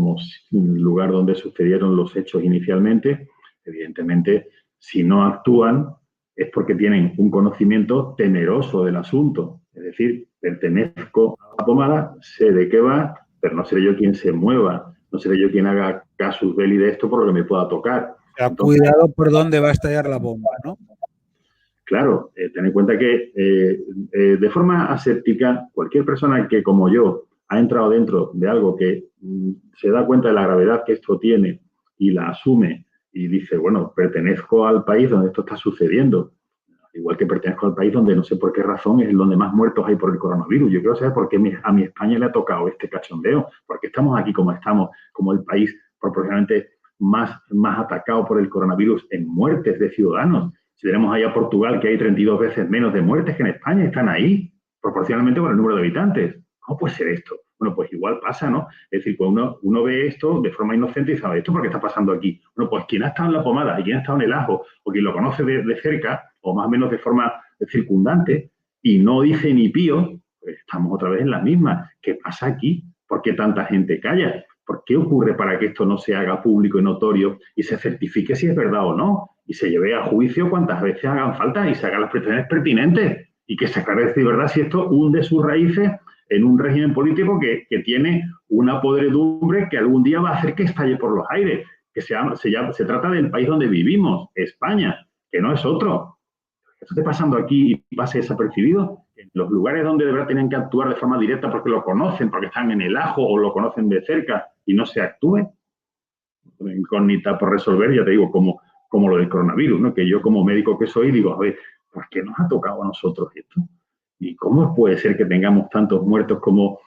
lugar donde sucedieron los hechos inicialmente, evidentemente, si no actúan es porque tienen un conocimiento temeroso del asunto. Es decir, pertenezco a la pomada, sé de qué va, pero no seré yo quien se mueva, no seré yo quien haga casus belli de esto por lo que me pueda tocar. O sea, cuidado por dónde va a estallar la bomba, ¿no? Claro, ten en cuenta que de forma aséptica, cualquier persona que, como yo, ha entrado dentro de algo que se da cuenta de la gravedad que esto tiene y la asume y dice, bueno, pertenezco al país donde esto está sucediendo, igual que pertenezco al país donde no sé por qué razón es donde más muertos hay por el coronavirus. Yo quiero saber por qué a mi España le ha tocado este cachondeo, porque estamos aquí como estamos, como el país proporcionalmente más atacado por el coronavirus en muertes de ciudadanos. Si tenemos ahí a Portugal, que hay 32 veces menos de muertes que en España, están ahí, proporcionalmente con el número de habitantes. ¿Cómo puede ser esto? Bueno, pues igual pasa, ¿no? Es decir, pues uno ve esto de forma inocente y sabe, ¿esto por qué está pasando aquí? Bueno, pues quien ha estado en la pomada y quien ha estado en el ajo, o quien lo conoce de cerca, o más o menos de forma circundante, y no dice ni pío, pues estamos otra vez en la misma. ¿Qué pasa aquí? ¿Por qué tanta gente calla? ¿Por qué ocurre para que esto no se haga público y notorio y se certifique si es verdad o no? Y se lleve a juicio cuantas veces hagan falta y se hagan las pretensiones pertinentes y que se aclare de verdad si esto hunde sus raíces en un régimen político que tiene una podredumbre que algún día va a hacer que estalle por los aires, que se trata del país donde vivimos, España, que no es otro. ¿Qué está pasando aquí y pase desapercibido? En los lugares donde de verdad tienen que actuar de forma directa porque lo conocen, porque están en el ajo o lo conocen de cerca y no se actúe. Una incógnita por resolver, ya te digo, como lo del coronavirus, ¿no? Que yo como médico que soy digo, a ver, ¿por qué nos ha tocado a nosotros esto? ¿Y cómo puede ser que tengamos tantos muertos como,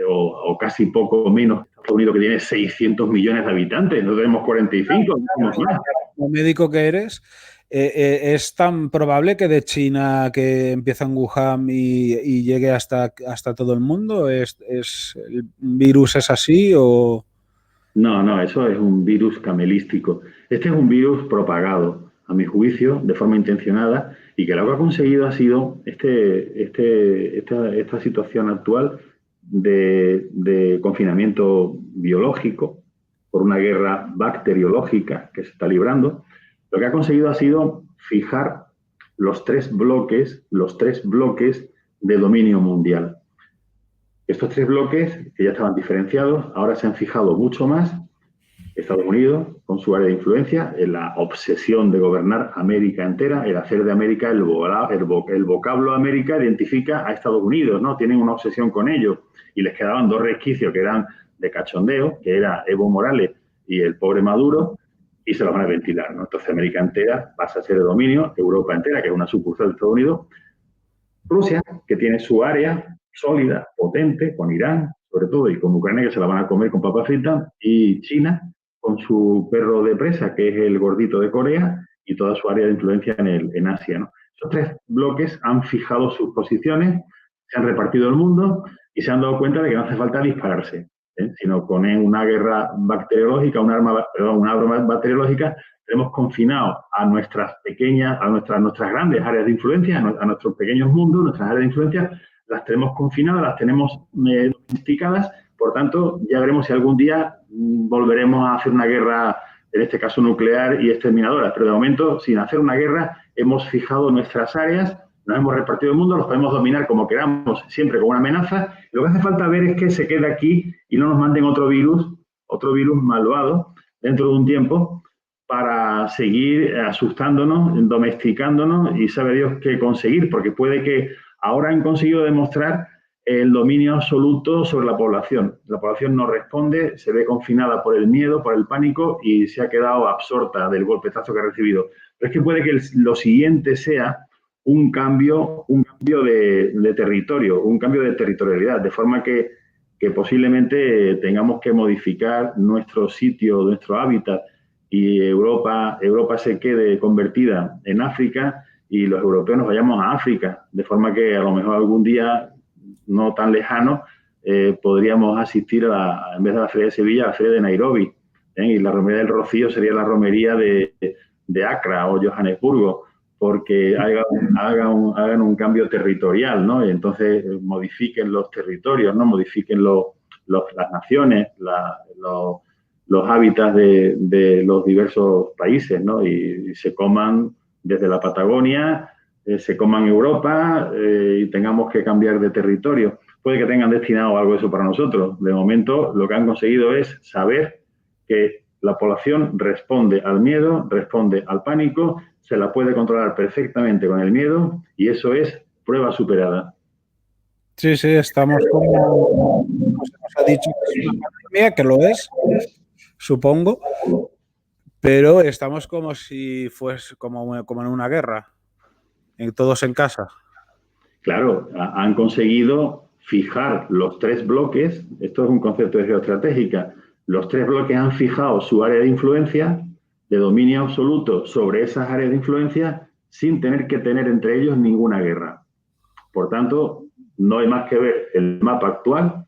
o casi poco menos, Estados Unidos, que tiene 600 millones de habitantes? No tenemos 45. Como médico que eres, ¿es tan probable que de China que empieza en Wuhan y llegue hasta todo el mundo? ¿El virus es así o...? No, eso es un virus camelístico. Este es un virus propagado, a mi juicio, de forma intencionada, y que lo que ha conseguido ha sido esta situación actual de confinamiento biológico por una guerra bacteriológica que se está librando. Lo que ha conseguido ha sido fijar los tres bloques de dominio mundial. Estos tres bloques, que ya estaban diferenciados, ahora se han fijado mucho más. Estados Unidos, con su área de influencia, en la obsesión de gobernar América entera, el hacer de América, el vocablo América identifica a Estados Unidos, ¿no? Tienen una obsesión con ello. Y les quedaban dos resquicios que eran de cachondeo, que era Evo Morales y el pobre Maduro, y se los van a ventilar, ¿no? Entonces América entera pasa a ser de dominio, Europa entera, que es una sucursal de Estados Unidos, Rusia, que tiene su área sólida, potente, con Irán, sobre todo, y con Ucrania, que se la van a comer con papas fritas, y China, con su perro de presa, que es el gordito de Corea, y toda su área de influencia en Asia, ¿no? Esos tres bloques han fijado sus posiciones, se han repartido el mundo y se han dado cuenta de que no hace falta dispararse, sino con una guerra bacteriológica, una arma bacteriológica, tenemos confinado a nuestras pequeñas, a nuestras grandes áreas de influencia, a nuestros pequeños mundos, nuestras áreas de influencia, las tenemos confinadas, las tenemos domesticadas. Por tanto, ya veremos si algún día volveremos a hacer una guerra, en este caso nuclear y exterminadora. Pero de momento, sin hacer una guerra, hemos fijado nuestras áreas, nos hemos repartido el mundo, los podemos dominar como queramos, siempre con una amenaza. Lo que hace falta ver es que se quede aquí y no nos manden otro virus malvado, dentro de un tiempo, para seguir asustándonos, domesticándonos y sabe Dios qué conseguir, porque puede que ahora han conseguido demostrar el dominio absoluto sobre la población. La población no responde, se ve confinada por el miedo, por el pánico y se ha quedado absorta del golpetazo que ha recibido. Pero es que puede que lo siguiente sea un cambio de territorio, un cambio de territorialidad, de forma que posiblemente tengamos que modificar nuestro sitio, nuestro hábitat, y Europa se quede convertida en África y los europeos nos vayamos a África, de forma que a lo mejor algún día no tan lejano podríamos asistir en vez de la Feria de Sevilla, a la Feria de Nairobi, y la romería del Rocío sería la romería de Accra o Johannesburgo, porque hagan un cambio territorial, ¿no? Y entonces modifiquen los territorios, ¿no? Modifiquen las naciones, los hábitats de los diversos países, ¿no? Y se coman desde la Patagonia, se coman Europa y tengamos que cambiar de territorio. Puede que tengan destinado algo de eso para nosotros. De momento, lo que han conseguido es saber que la población responde al miedo, responde al pánico, se la puede controlar perfectamente con el miedo y eso es prueba superada. Sí, estamos como... Pues ha dicho que es una pandemia, que lo es, supongo, pero estamos como si fuese como en una guerra, todos en casa. Claro, han conseguido fijar los 3 bloques, esto es un concepto de geoestratégica, los 3 bloques han fijado su área de influencia, de dominio absoluto sobre esas áreas de influencia, sin tener que tener entre ellos ninguna guerra. Por tanto, no hay más que ver el mapa actual.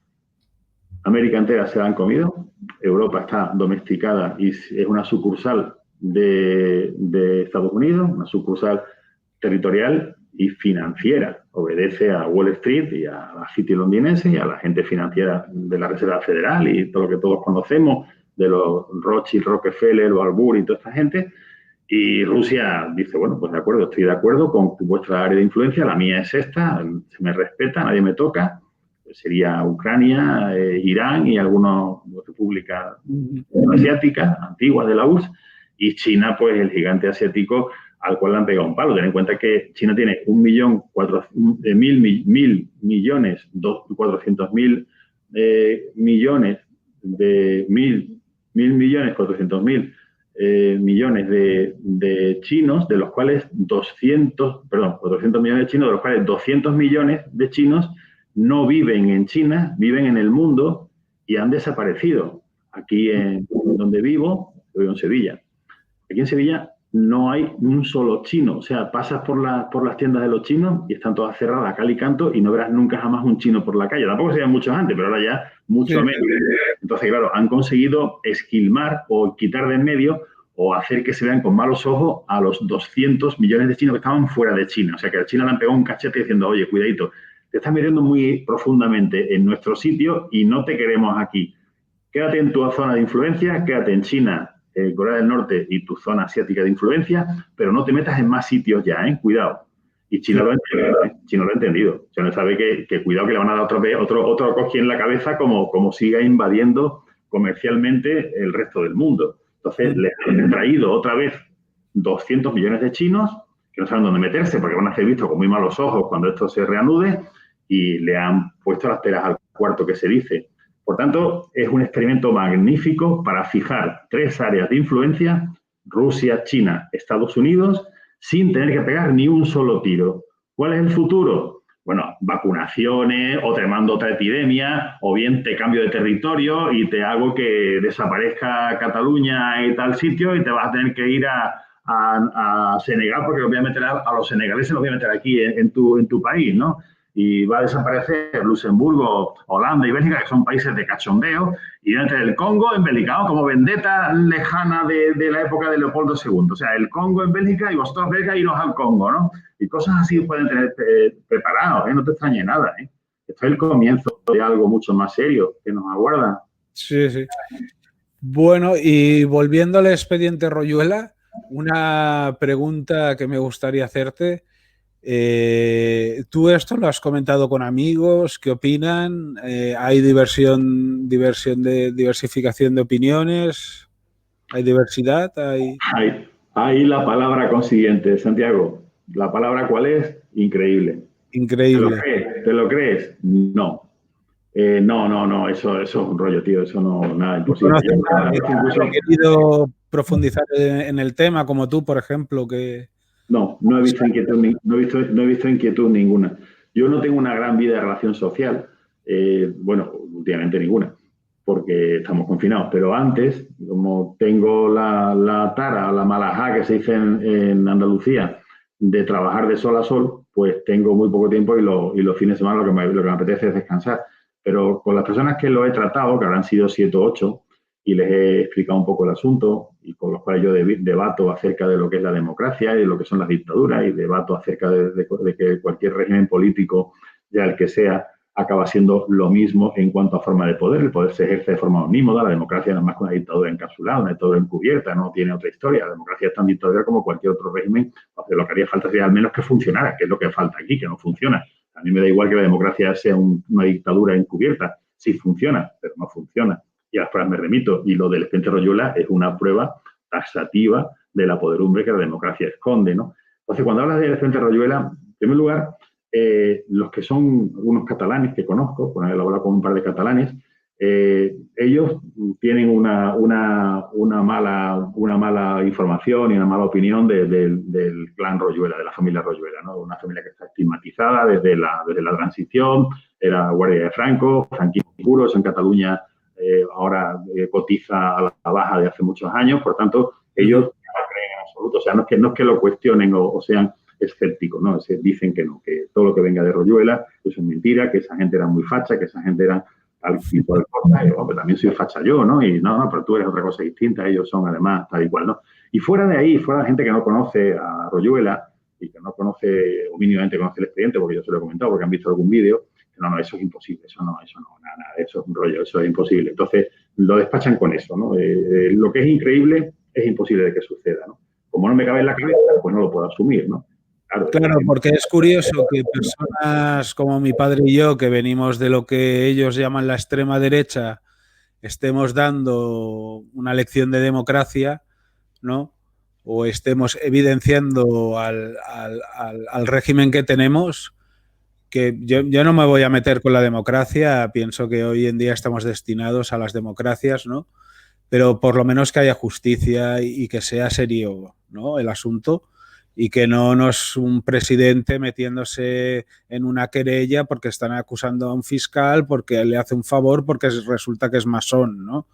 América entera se la han comido, Europa está domesticada y es una sucursal de Estados Unidos, una sucursal territorial y financiera. Obedece a Wall Street y a la City londinense y a la gente financiera de la Reserva Federal y todo lo que todos conocemos, de los Rothschild, Rockefeller, Barbour y toda esta gente. Y Rusia dice, bueno, pues de acuerdo, estoy de acuerdo con vuestra área de influencia, la mía es esta, se me respeta, nadie me toca. Sería Ucrania, Irán y algunas repúblicas asiáticas antiguas de la URSS, y China, pues el gigante asiático al cual le han pegado un palo. Ten en cuenta que China tiene 1.400.000 millones de chinos, de los cuales 400 millones de chinos, de los cuales 200 millones de chinos no viven en China, viven en el mundo y han desaparecido. Aquí donde vivo en Sevilla. Aquí en Sevilla no hay un solo chino. O sea, pasas por las tiendas de los chinos y están todas cerradas a cal y canto y no verás nunca jamás un chino por la calle. Tampoco se veían muchos antes, pero ahora ya mucho menos. Entonces, claro, han conseguido esquilmar o quitar de en medio o hacer que se vean con malos ojos a los 200 millones de chinos que estaban fuera de China. O sea, que a China le han pegado un cachete diciendo, oye, cuidadito, te estás metiendo muy profundamente en nuestro sitio y no te queremos aquí. Quédate en tu zona de influencia, quédate en China, Corea del Norte y tu zona asiática de influencia, pero no te metas en más sitios ya, cuidado. Y China lo ha entendido, China lo ha entendido. China sabe que cuidado que le van a dar otro coji en la cabeza como siga invadiendo comercialmente el resto del mundo. Entonces, le han traído otra vez 200 millones de chinos que no saben dónde meterse porque van a ser vistos con muy malos ojos cuando esto se reanude y le han puesto las peras al cuarto que se dice. Por tanto, es un experimento magnífico para fijar 3 áreas de influencia, Rusia, China, Estados Unidos, sin tener que pegar ni un solo tiro. ¿Cuál es el futuro? Bueno, vacunaciones, o te mando otra epidemia, o bien te cambio de territorio y te hago que desaparezca Cataluña y tal sitio y te vas a tener que ir a Senegal porque los voy a meter a los senegaleses, los voy a meter aquí en tu país, ¿no? Y va a desaparecer Luxemburgo, Holanda y Bélgica, que son países de cachondeo, y entre el Congo embelicado como vendetta lejana de la época de Leopoldo II. O sea, el Congo en Bélgica y vosotros Bélgica iros al Congo, ¿no? Y cosas así pueden tener preparados, no te extrañe nada. Esto es el comienzo de algo mucho más serio que nos aguarda. Sí, sí. Bueno, y volviendo al expediente Royuela, una pregunta que me gustaría hacerte. ¿Tú esto lo has comentado con amigos? ¿Qué opinan? ¿Hay diversificación de opiniones? ¿Hay diversidad? Hay la palabra consiguiente, Santiago. ¿La palabra cuál es? Increíble. Increíble. ¿Te lo crees? No. No, eso es un rollo, tío. Eso no, nada, imposible. Yo he querido profundizar en el tema, como tú, por ejemplo, que... No he visto inquietud ninguna. Yo no tengo una gran vida de relación social. Bueno, últimamente ninguna, porque estamos confinados. Pero antes, como tengo la tara, la malajá que se dice en Andalucía, de trabajar de sol a sol, pues tengo muy poco tiempo y los fines de semana lo que me apetece es descansar. Pero con las personas que lo he tratado, que habrán sido 7 o 8, y les he explicado un poco el asunto y con los cuales yo debato acerca de lo que es la democracia y de lo que son las dictaduras y debato acerca de que cualquier régimen político, ya el que sea, acaba siendo lo mismo en cuanto a forma de poder. El poder se ejerce de forma omnímoda, la democracia no es más que una dictadura encapsulada, una dictadura encubierta, no tiene otra historia. La democracia es tan dictadura como cualquier otro régimen. Lo que haría falta sería al menos que funcionara, que es lo que falta aquí, que no funciona. A mí me da igual que la democracia sea una dictadura encubierta, sí funciona, pero no funciona. Y a las pruebas me remito. Y lo del expediente Royuela es una prueba taxativa de la poderumbre que la democracia esconde, ¿no? Entonces, cuando hablas del expediente Royuela, en primer lugar, los que son unos catalanes que conozco, he hablado con un par de catalanes, ellos tienen una mala información y una mala opinión del clan Royuela, de la familia Royuela, ¿no? Una familia que está estigmatizada desde la transición, era guardia de Franco, franquismo puro, eso en Cataluña ahora cotiza a la baja de hace muchos años, por tanto, ellos no creen en absoluto, o sea, no es que lo cuestionen o sean escépticos, ¿no? Dicen que no, que todo lo que venga de Royuela eso es mentira, que esa gente era muy facha, que esa gente era tal tipo de cosas, y, pero también soy facha yo, ¿no? Y no, pero tú eres otra cosa distinta, ellos son además tal y cual, ¿no? Y fuera de ahí, fuera de gente que no conoce a Royuela y que no conoce, o mínimamente conoce el expediente, porque yo se lo he comentado, porque han visto algún vídeo, no, eso es imposible, eso no, nada, eso es un rollo, eso es imposible. Entonces, lo despachan con eso, ¿no? Lo que es increíble es imposible de que suceda, ¿no? Como no me cabe en la cabeza, pues no lo puedo asumir, ¿no? Claro, porque es curioso que personas como mi padre y yo, que venimos de lo que ellos llaman la extrema derecha, estemos dando una lección de democracia, ¿no? O estemos evidenciando al régimen que tenemos, que yo no me voy a meter con la democracia, pienso que hoy en día estamos destinados a las democracias, ¿no? Pero por lo menos que haya justicia y que sea serio, ¿no? El asunto, y que no es un presidente metiéndose en una querella porque están acusando a un fiscal porque le hace un favor porque resulta que es masón, ¿no?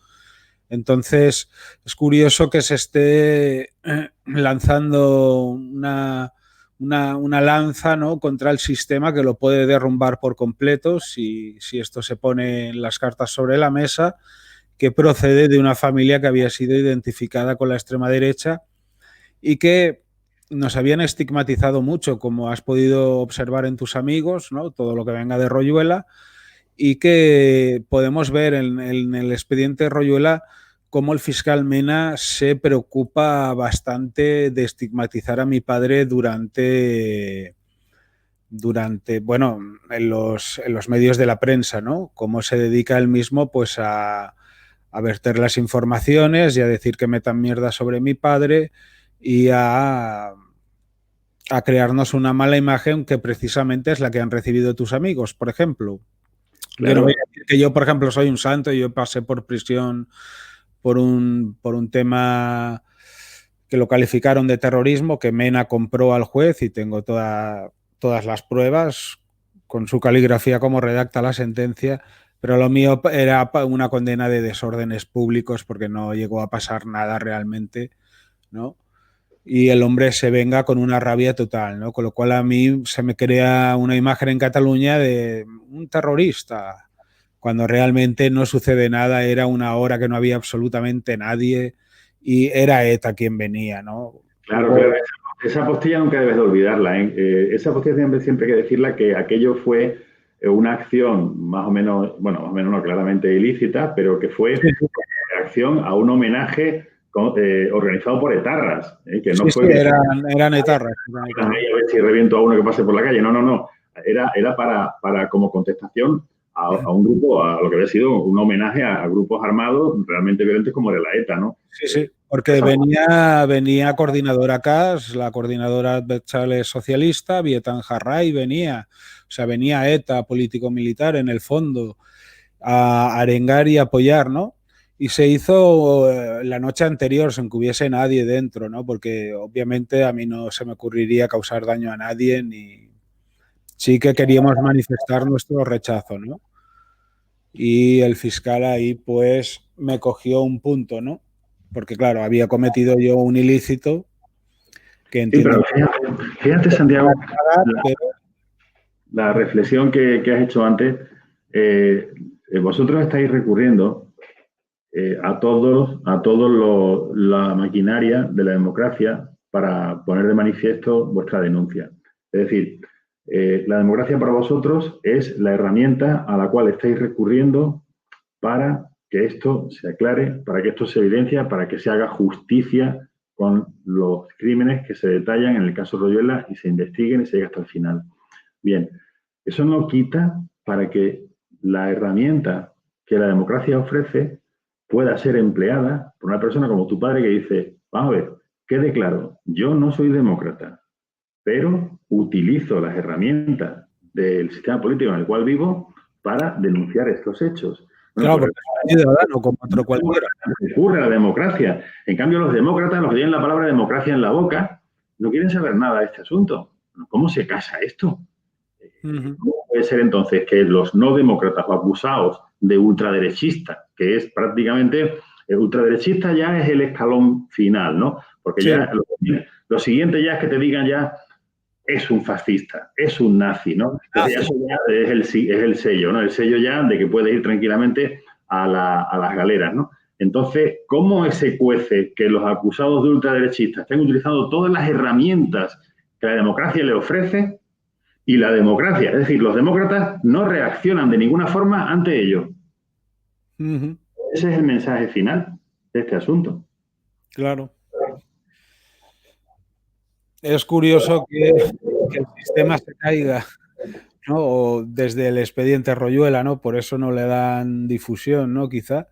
Entonces, es curioso que se esté lanzando una lanza, ¿no?, contra el sistema que lo puede derrumbar por completo si esto se pone las cartas sobre la mesa, que procede de una familia que había sido identificada con la extrema derecha y que nos habían estigmatizado mucho, como has podido observar en tus amigos, ¿no? Todo lo que venga de Royuela, y que podemos ver en el expediente Royuela cómo el fiscal Mena se preocupa bastante de estigmatizar a mi padre durante bueno, en los medios de la prensa, ¿no? Cómo se dedica él mismo pues a verter las informaciones y a decir que metan mierda sobre mi padre y a crearnos una mala imagen que precisamente es la que han recibido tus amigos, por ejemplo. Claro. Yo no voy a decir que yo, por ejemplo, soy un santo y yo pasé por prisión por un tema que lo calificaron de terrorismo, que Mena compró al juez y tengo todas las pruebas con su caligrafía como redacta la sentencia, pero lo mío era una condena de desórdenes públicos porque no llegó a pasar nada realmente, ¿no? Y el hombre se venga con una rabia total, ¿no? Con lo cual a mí se me crea una imagen en Cataluña de un terrorista, cuando realmente no sucede nada, era una hora que no había absolutamente nadie y era ETA quien venía, ¿no? Claro, esa postilla nunca debes de olvidarla, ¿eh? Esa postilla siempre hay que decirla que aquello fue una acción más o menos, bueno, más o menos no claramente ilícita, pero que fue reacción a un homenaje organizado por etarras, que no fue... Sí, eran etarras. A ver si reviento a uno que pase por la calle. No. Era para como contestación a un grupo, a lo que había sido un homenaje a grupos armados realmente violentos como era la ETA, ¿no? Sí, porque venía coordinadora CAS, la coordinadora Berchales socialista, Vietan Jarray venía, o sea, venía ETA, político-militar, en el fondo, a arengar y apoyar, ¿no? Y se hizo la noche anterior sin que hubiese nadie dentro, ¿no? Porque obviamente a mí no se me ocurriría causar daño a nadie, ni sí que queríamos manifestar nuestro rechazo, ¿no? Y el fiscal ahí pues me cogió un punto, ¿no? Porque claro, había cometido yo un ilícito que entiendo. Sí, pero fíjate Santiago, la reflexión que has hecho antes, vosotros estáis recurriendo a todos la maquinaria de la democracia para poner de manifiesto vuestra denuncia. Es decir, la democracia para vosotros es la herramienta a la cual estáis recurriendo para que esto se aclare, para que esto se evidencie, para que se haga justicia con los crímenes que se detallan en el caso Royuela y se investiguen y se llegue hasta el final. Bien, eso no quita para que la herramienta que la democracia ofrece pueda ser empleada por una persona como tu padre que dice, vamos a ver, quede claro, yo no soy demócrata, pero utilizo las herramientas del sistema político en el cual vivo para denunciar estos hechos. Claro, pues, porque es un ciudadano como otro cualquiera. recurre a la democracia. En cambio, los demócratas, los que tienen la palabra democracia en la boca, no quieren saber nada de este asunto. ¿Cómo se casa esto? ¿Cómo puede ser entonces que los no demócratas o acusados de ultraderechista, que es prácticamente, el ultraderechista ya es el escalón final, ¿no? Porque Sí. ya lo siguiente ya es que te digan ya es un fascista, es un nazi, ¿no? Entonces eso ya es el sello, ¿no? El sello ya de que puede ir tranquilamente a las galeras, ¿no? Entonces, ¿cómo se cuece que los acusados de ultraderechistas estén utilizando todas las herramientas que la democracia le ofrece y la democracia, es decir, los demócratas no reaccionan de ninguna forma ante ello? Ese es el mensaje final de este asunto. Claro. Es curioso que el sistema se caiga, ¿no? O desde el expediente Royuela, ¿no? Por eso no le dan difusión, ¿no? Quizá.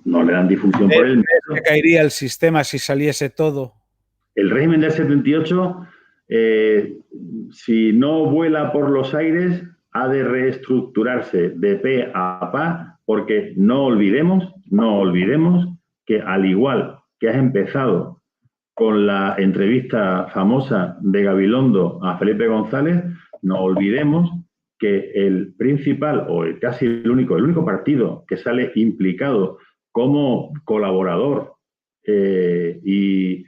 No le dan difusión por él. ¿Qué caería el sistema si saliese todo? El régimen del 78, si no vuela por los aires, ha de reestructurarse de pe a pa, porque no olvidemos que al igual que has empezado con la entrevista famosa de Gabilondo a Felipe González, no olvidemos que el principal o casi el único partido que sale implicado como colaborador y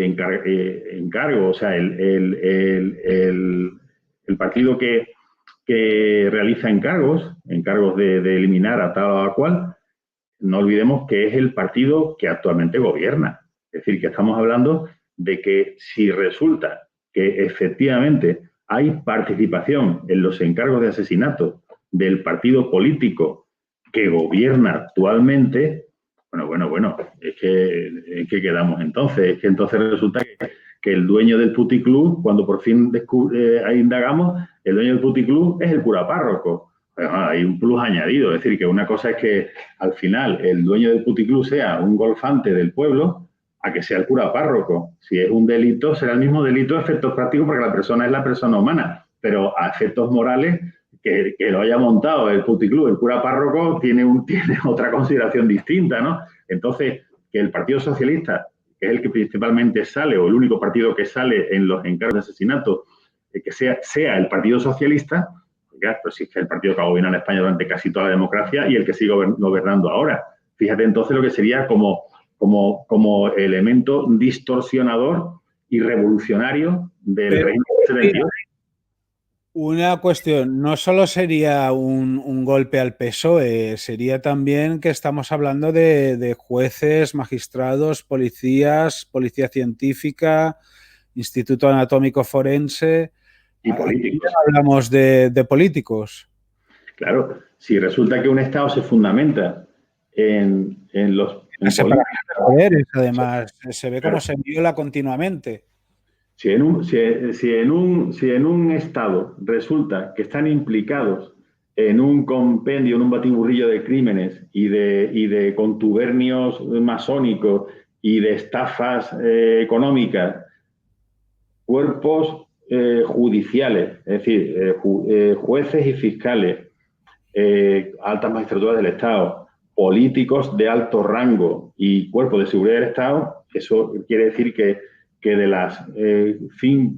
encargo, o sea, el partido que realiza encargos de eliminar a tal o a cual, no olvidemos que es el partido que actualmente gobierna. Es decir, que estamos hablando de que si resulta que efectivamente hay participación en los encargos de asesinato del partido político que gobierna actualmente, bueno, es que quedamos entonces. Es que entonces resulta que el dueño del puticlub, cuando por fin indagamos, el dueño del puticlub es el cura párroco. Hay un plus añadido, es decir, que una cosa es que al final el dueño del puticlub sea un golfante del pueblo, a que sea el cura párroco. Si es un delito, será el mismo delito a efectos prácticos porque la persona es la persona humana, pero a efectos morales, que lo haya montado el puticlub, el cura párroco, tiene otra consideración distinta, ¿no? Entonces, que el Partido Socialista, que es el que principalmente sale, o el único partido que sale en los encargos de asesinato, que sea el Partido Socialista, pues sí, es el partido que ha gobernado en España durante casi toda la democracia y el que sigue gobernando ahora. Fíjate entonces lo que sería como elemento distorsionador y revolucionario del régimen del 78. Una cuestión, no solo sería un golpe al PSOE, sería también que estamos hablando de jueces, magistrados, policías, policía científica, Instituto Anatómico Forense. Y políticos. Hablamos de políticos. Claro, si resulta que un Estado se fundamenta en los... La separación de poderes, además, se ve cómo se viola continuamente. Si en un Estado resulta que están implicados en un compendio, en un batiburrillo de crímenes y de contubernios masónicos y de estafas económicas, cuerpos judiciales, es decir, jueces y fiscales, altas magistraturas del Estado, políticos de alto rango y cuerpos de seguridad del Estado, eso quiere decir que de las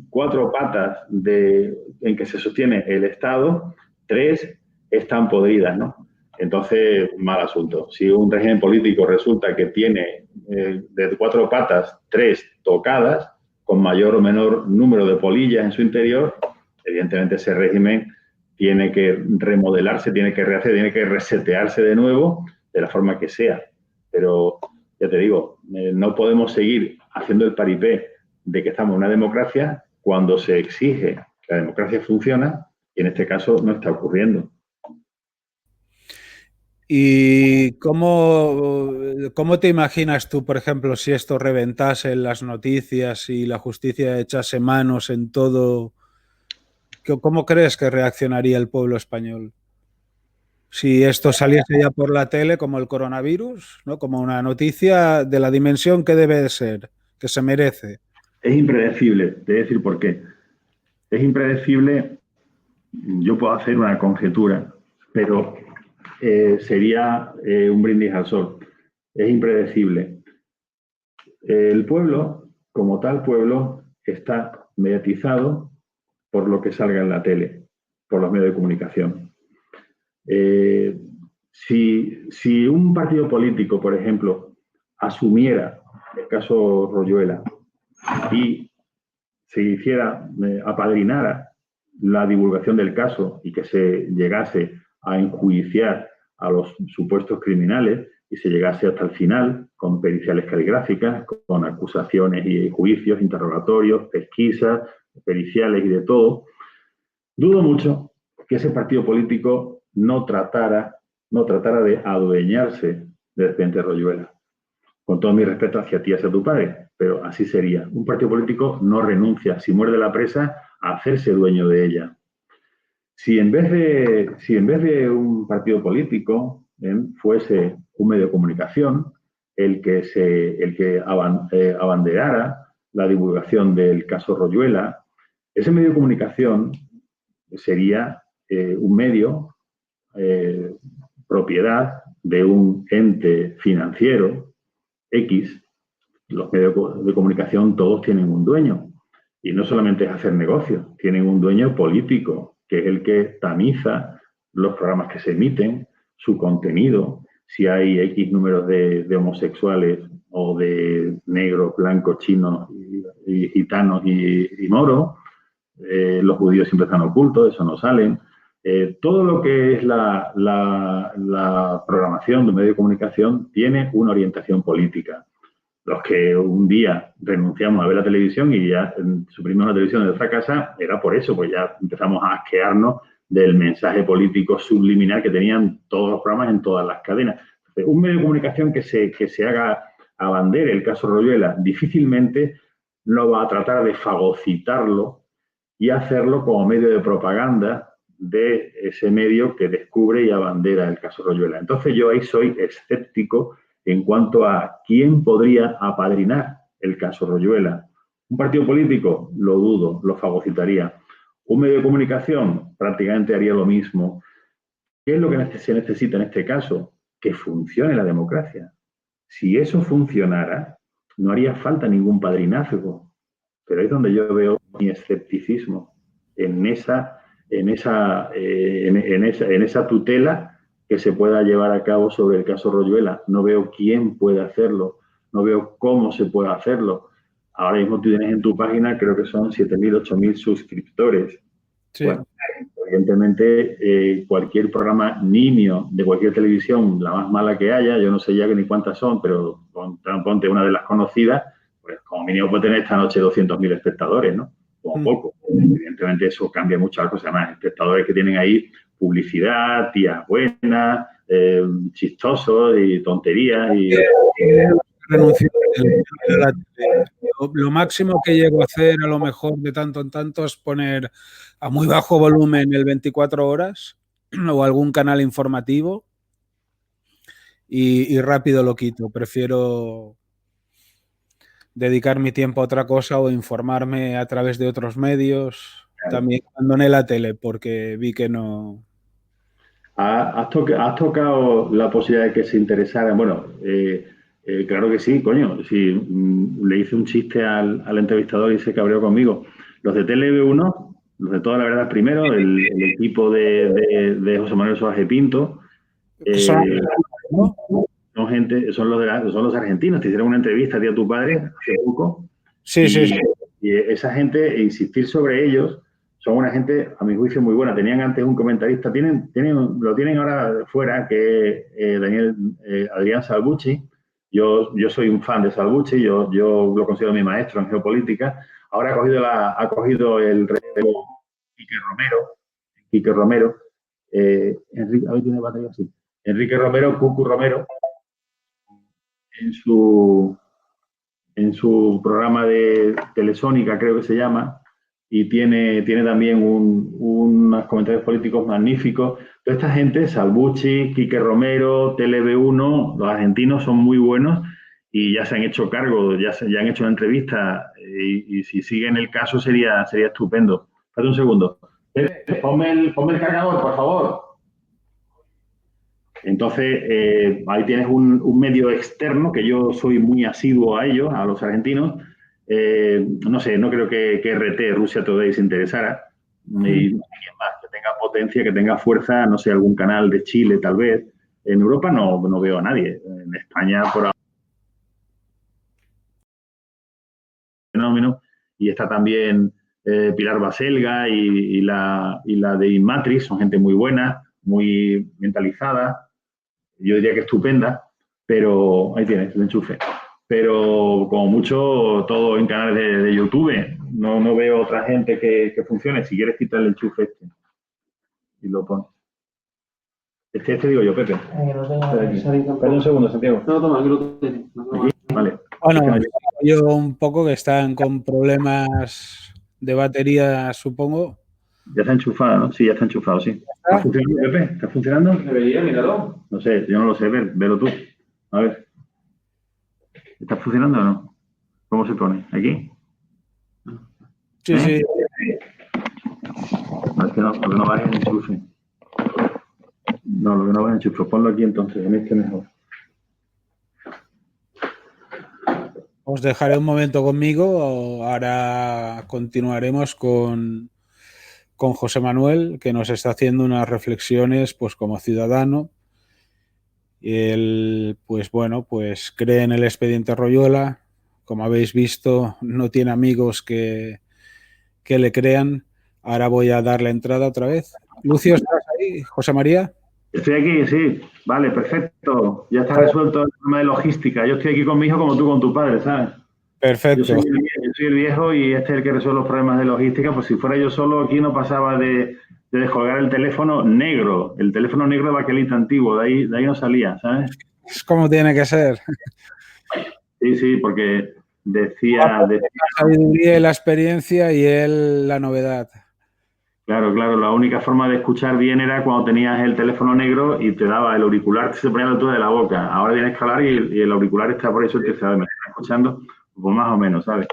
4 patas en que se sostiene el Estado, 3 están podridas, ¿no? Entonces, mal asunto. Si un régimen político resulta que tiene de 4 patas 3 tocadas, con mayor o menor número de polillas en su interior, evidentemente ese régimen tiene que remodelarse, tiene que rehacer, tiene que resetearse de nuevo, de la forma que sea. Pero, ya te digo, no podemos seguir haciendo el paripé de que estamos en una democracia cuando se exige que la democracia funcione y en este caso no está ocurriendo. ¿Y cómo te imaginas tú, por ejemplo, si esto reventase en las noticias y la justicia echase manos en todo? ¿Cómo crees que reaccionaría el pueblo español? Si esto saliese ya por la tele como el coronavirus, ¿no? Como una noticia de la dimensión que debe de ser, que se merece. Es impredecible, te voy a decir por qué. Es impredecible, yo puedo hacer una conjetura, pero sería un brindis al sol. Es impredecible. El pueblo, como tal pueblo, está mediatizado por lo que salga en la tele, por los medios de comunicación. Si un partido político, por ejemplo, asumiera el caso Royuela y se hiciera, apadrinara la divulgación del caso y que se llegase a enjuiciar a los supuestos criminales y se llegase hasta el final con periciales caligráficas, con acusaciones y juicios, interrogatorios, pesquisas, periciales y de todo, dudo mucho que ese partido político no tratara de adueñarse del expediente Royuela. Con todo mi respeto hacia ti y hacia tu padre, pero así sería. Un partido político no renuncia, si muerde la presa, a hacerse dueño de ella. Si en vez de un partido político fuese un medio de comunicación el que abanderara la divulgación del caso Royuela, ese medio de comunicación sería un medio propiedad de un ente financiero X. Los medios de comunicación todos tienen un dueño. Y no solamente es hacer negocio, tienen un dueño político, que es el que tamiza los programas que se emiten, su contenido, si hay X números de homosexuales o de negros, blancos, chinos, y gitanos y moros. Los judíos siempre están ocultos, eso no salen. Todo lo que es la programación de un medio de comunicación tiene una orientación política. Los que un día renunciamos a ver la televisión y ya suprimimos la televisión de nuestra casa, era por eso, pues ya empezamos a asquearnos del mensaje político subliminal que tenían todos los programas en todas las cadenas. Entonces, un medio de comunicación que se haga abandere el caso Royuela difícilmente no va a tratar de fagocitarlo y hacerlo como medio de propaganda de ese medio que descubre y abandera el caso Royuela. Entonces yo ahí soy escéptico en cuanto a quién podría apadrinar el caso Royuela. Un partido político, lo dudo, lo fagocitaría. Un medio de comunicación prácticamente haría lo mismo. ¿Qué es lo que se necesita en este caso? Que funcione la democracia. Si eso funcionara, no haría falta ningún padrinazgo. Pero ahí es donde yo veo mi escepticismo en esa tutela que se pueda llevar a cabo sobre el caso Royuela. No veo quién puede hacerlo, no veo cómo se puede hacerlo. Ahora mismo tú tienes en tu página, creo que son 7.000, 8.000 suscriptores. Sí. Bueno, evidentemente, cualquier programa nimio de cualquier televisión, la más mala que haya, yo no sé ya ni cuántas son, pero ponte una de las conocidas, pues como mínimo puede tener esta noche 200.000 espectadores, ¿no? Como poco. Evidentemente eso cambia mucho las cosas. Además, espectadores que tienen ahí publicidad, tías buenas, chistosos y tonterías. Lo máximo que llego a hacer, a lo mejor de tanto en tanto, es poner a muy bajo volumen el 24 horas o algún canal informativo y rápido lo quito. Prefiero dedicar mi tiempo a otra cosa o informarme a través de otros medios. Claro. También abandoné la tele porque vi que no... Has tocado la posibilidad de que se interesaran. Bueno, claro que sí, coño. Si le hice un chiste al entrevistador y se cabreó conmigo. Los de TLV1, los de Toda la Verdad primero, el equipo de José Manuel Soaje Pinto, son los argentinos. Te hicieron una entrevista a tu padre hace poco. Sí. Y esa gente, insistir sobre ellos, son una gente, a mi juicio, muy buena. Tenían antes un comentarista, lo tienen ahora fuera, que es Adrián Salvucci. Yo soy un fan de Salvucci, yo lo considero mi maestro en geopolítica. Ahora ha cogido el relevo Quique Romero. Enrique, a ver, tiene batería así. Enrique Romero, Cucu Romero, en su programa de Telesónica, creo que se llama, y tiene también unos comentarios políticos magníficos. Toda esta gente, Salvucci, Quique Romero, TLV1, los argentinos son muy buenos y ya se han hecho cargo, ya han hecho una entrevista y si siguen el caso sería estupendo. Espérate un segundo. Ponme el cargador, por favor. Entonces, ahí tienes un medio externo, que yo soy muy asiduo a ellos, a los argentinos. No sé, no creo que RT, Rusia Today, se interesara. Y no sé quién más, que tenga potencia, que tenga fuerza, no sé, algún canal de Chile tal vez. En Europa no veo a nadie. En España, por ahora, fenómeno. Y está también Pilar Baselga y la de Inmatrix, son gente muy buena, muy mentalizada. Yo diría que estupenda, pero ahí tienes el enchufe. Pero como mucho, todo en canales de YouTube. No veo otra gente que funcione. Si quieres quitar el enchufe este y lo pones. Este digo yo, Pepe. Espera un segundo, Santiago. No, toma, aquí lo tengo. Aquí, vale. Bueno, yo un poco que están con problemas de batería, supongo. Ya está enchufado, ¿no? Sí, ya está enchufado, sí. ¿Está funcionando, Pepe? ¿Está funcionando? Debería, míralo. No sé, yo no lo sé, velo tú. A ver. ¿Está funcionando o no? ¿Cómo se pone? ¿Aquí? Sí, sí. No, es que no, lo que no va es el enchufe. No, lo que no va es el enchufe. Ponlo aquí entonces, en este mejor. Os dejaré un momento conmigo. Ahora continuaremos con José Manuel, que nos está haciendo unas reflexiones pues como ciudadano. Él, pues bueno, pues cree en el expediente Royuela. Como habéis visto, no tiene amigos que le crean. Ahora voy a dar la entrada otra vez. Lucio, ¿estás ahí? ¿José María? Estoy aquí, sí. Vale, perfecto. Ya está resuelto el problema de logística. Yo estoy aquí con mi hijo como tú con tu padre, ¿sabes? Perfecto. Yo soy el viejo y este es el que resuelve los problemas de logística. Pues si fuera yo solo, aquí no pasaba de descolgar el teléfono negro. El teléfono negro de baquelita antiguo. De ahí no salía, ¿sabes? Es como tiene que ser. Sí, porque decía... La sabiduría y la experiencia y él la novedad. Claro, la única forma de escuchar bien era cuando tenías el teléfono negro y te daba el auricular, se ponía a la altura de la boca. Ahora tienes que hablar y el auricular está por eso el que sabe, me está escuchando, pues más o menos, ¿sabes?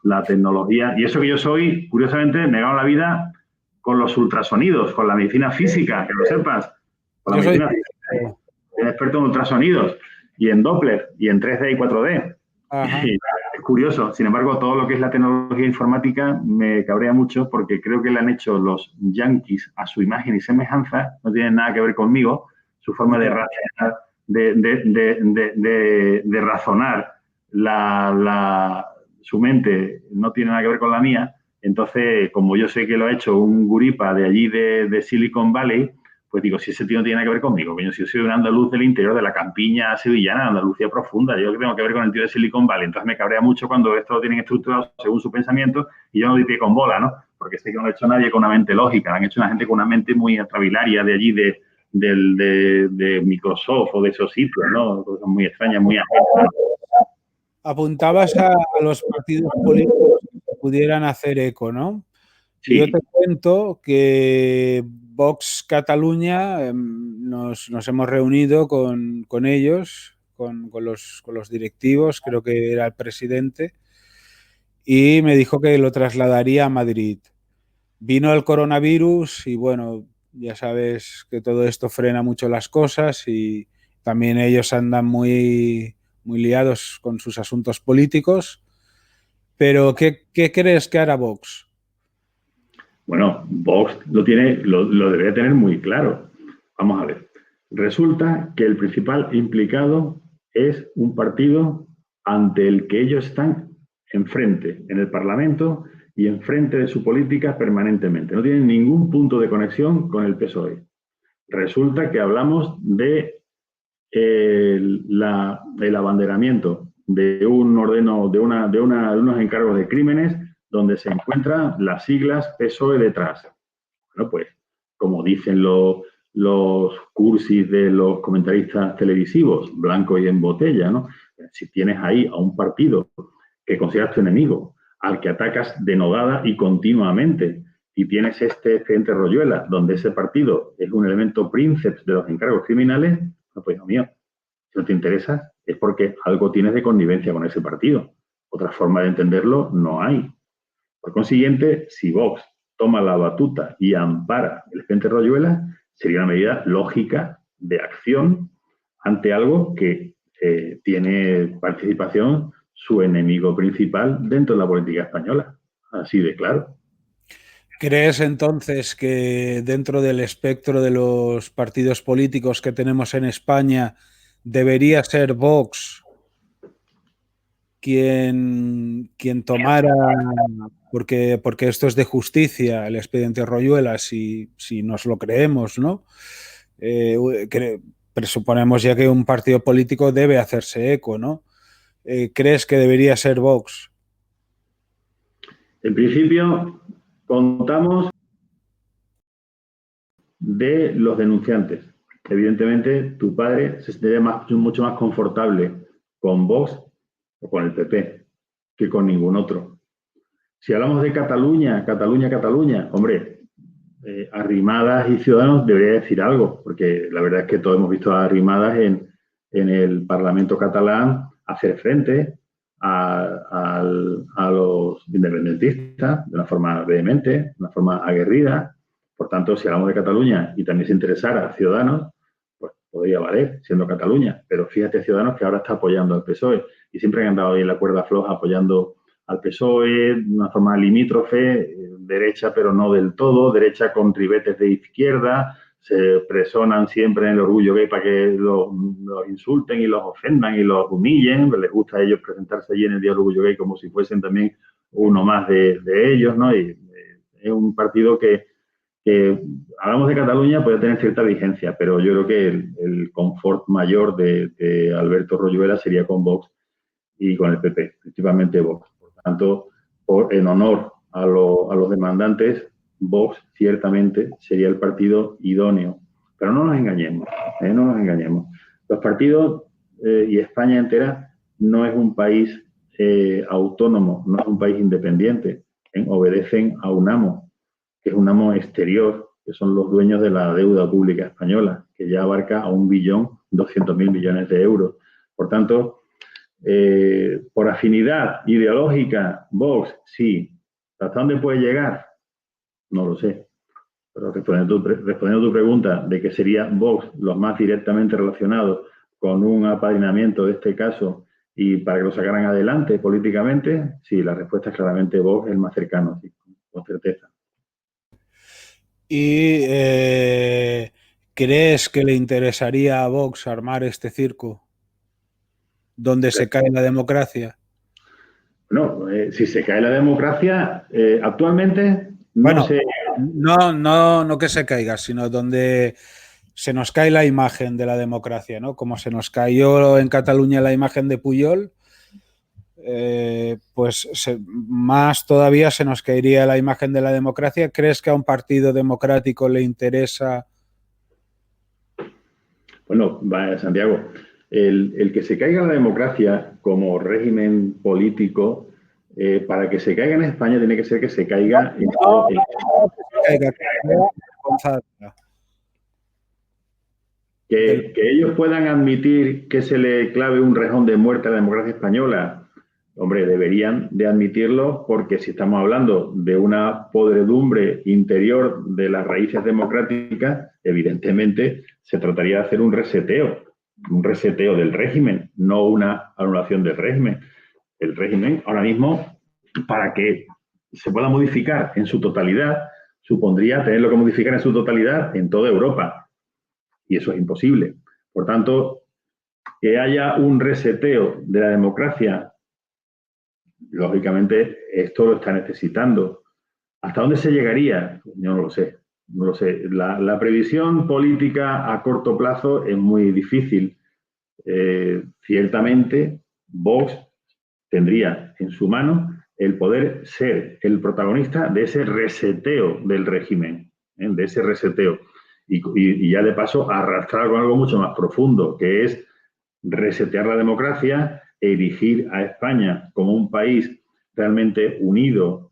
La tecnología. Y eso que yo soy, curiosamente, me he ganado la vida con los ultrasonidos, con la medicina física, que lo sepas. Con la medicina física. Soy experto en ultrasonidos y en Doppler y en 3D y 4D. Y es curioso, sin embargo, todo lo que es la tecnología informática me cabrea mucho porque creo que le han hecho los yanquis a su imagen y semejanza, no tienen nada que ver conmigo, su forma de razonar, de razonar su mente no tiene nada que ver con la mía. Entonces, como yo sé que lo ha hecho un guripa de allí de Silicon Valley, pues digo, si ese tío no tiene nada que ver conmigo, coño, si yo soy un andaluz del interior de la campiña sevillana, Andalucía profunda, yo que tengo que ver con el tío de Silicon Valley. Entonces me cabrea mucho cuando esto lo tienen estructurado según su pensamiento y yo no doy pie con bola, ¿no? Porque sé que no lo ha hecho nadie con una mente lógica, lo han hecho una gente con una mente muy atravilaria de allí, de Microsoft o de esos sitios, ¿no? Cosas muy extrañas, muy ajenas, ¿no? Apuntabas a los partidos políticos que pudieran hacer eco, ¿no? Sí. Yo te cuento que Vox Cataluña nos hemos reunido con ellos, con los directivos, creo que era el presidente, y me dijo que lo trasladaría a Madrid. Vino el coronavirus y bueno, ya sabes que todo esto frena mucho las cosas y también ellos andan muy liados con sus asuntos políticos. Pero, ¿qué crees que hará Vox? Bueno, Vox lo debería tener muy claro. Vamos a ver. Resulta que el principal implicado es un partido ante el que ellos están enfrente, en el Parlamento y enfrente de su política permanentemente. No tienen ningún punto de conexión con el PSOE. Resulta que hablamos de el abanderamiento de unos encargos de crímenes donde se encuentran las siglas PSOE detrás. Bueno, pues, como dicen los cursis de los comentaristas televisivos, blanco y en botella, ¿no? Si tienes ahí a un partido que consideras tu enemigo, al que atacas denodada y continuamente, y tienes este expediente Royuela, donde ese partido es un elemento princeps de los encargos criminales, pues, hijo mío, si no te interesa es porque algo tienes de connivencia con ese partido. Otra forma de entenderlo no hay. Por consiguiente, si Vox toma la batuta y ampara el expediente Royuela, sería una medida lógica de acción ante algo que tiene participación su enemigo principal dentro de la política española. Así de claro. ¿Crees entonces que dentro del espectro de los partidos políticos que tenemos en España debería ser Vox quien tomara, porque esto es de justicia, el expediente Royuela, si nos lo creemos, ¿no? Presuponemos ya que un partido político debe hacerse eco, ¿no? ¿Crees que debería ser Vox? En principio, contamos de los denunciantes. Evidentemente, tu padre se sentiría mucho más confortable con Vox o con el PP que con ningún otro. Si hablamos de Cataluña, hombre, Arrimadas y Ciudadanos debería decir algo, porque la verdad es que todos hemos visto a Arrimadas en el Parlamento catalán hacer frente a los independentistas de una forma vehemente, de una forma aguerrida. Por tanto, si hablamos de Cataluña y también se interesara a Ciudadanos, pues podría valer, siendo Cataluña. Pero fíjate, Ciudadanos, que ahora está apoyando al PSOE y siempre han andado ahí en la cuerda floja apoyando al PSOE de una forma limítrofe, derecha pero no del todo, derecha con ribetes de izquierda, se presonan siempre en el orgullo gay para que los insulten y los ofendan y los humillen. Les gusta a ellos presentarse allí en el Día del Orgullo Gay como si fuesen también uno más de ellos, ¿no? Y es un partido que hablamos de Cataluña, puede tener cierta vigencia, pero yo creo que el confort mayor de Alberto Royuela sería con Vox y con el PP, principalmente Vox. Por tanto, en honor a los demandantes, Vox ciertamente sería el partido idóneo. Pero no nos engañemos, no nos engañemos. Los partidos y España entera no es un país autónomo, no es un país independiente. Obedecen a un amo, que es un amo exterior, que son los dueños de la deuda pública española, que ya abarca a 1.200.000 millones de euros. Por tanto, por afinidad ideológica, Vox, sí. ¿Hasta dónde puede llegar? No lo sé. Pero respondiendo a tu pregunta de que sería Vox los más directamente relacionados con un apadrinamiento de este caso y para que lo sacaran adelante políticamente, sí, la respuesta es claramente Vox el más cercano, sí, con certeza. ¿Y crees que le interesaría a Vox armar este circo donde se cae la democracia? No, si se cae la democracia, actualmente bueno, no sé. No que se caiga, sino donde se nos cae la imagen de la democracia, ¿no? Como se nos cayó en Cataluña la imagen de Pujol, pues más todavía se nos caería la imagen de la democracia. ¿Crees que a un partido democrático le interesa? Bueno, Santiago, el que se caiga la democracia como régimen político, para que se caiga en España tiene que ser que se caiga que ellos puedan admitir que se le clave un rejón de muerte a la democracia española. Hombre, deberían de admitirlo, porque si estamos hablando de una podredumbre interior de las raíces democráticas, evidentemente se trataría de hacer un reseteo del régimen, no una anulación del régimen. El régimen ahora mismo, para que se pueda modificar en su totalidad, supondría tenerlo que modificar en su totalidad en toda Europa. Y eso es imposible. Por tanto, que haya un reseteo de la democracia, lógicamente esto lo está necesitando. ¿Hasta dónde se llegaría? Yo no lo sé. No lo sé. La previsión política a corto plazo es muy difícil. Ciertamente, Vox tendría en su mano el poder ser el protagonista de ese reseteo del régimen, de ese reseteo. Y ya de paso arrastrar con algo mucho más profundo, que es resetear la democracia, erigir a España como un país realmente unido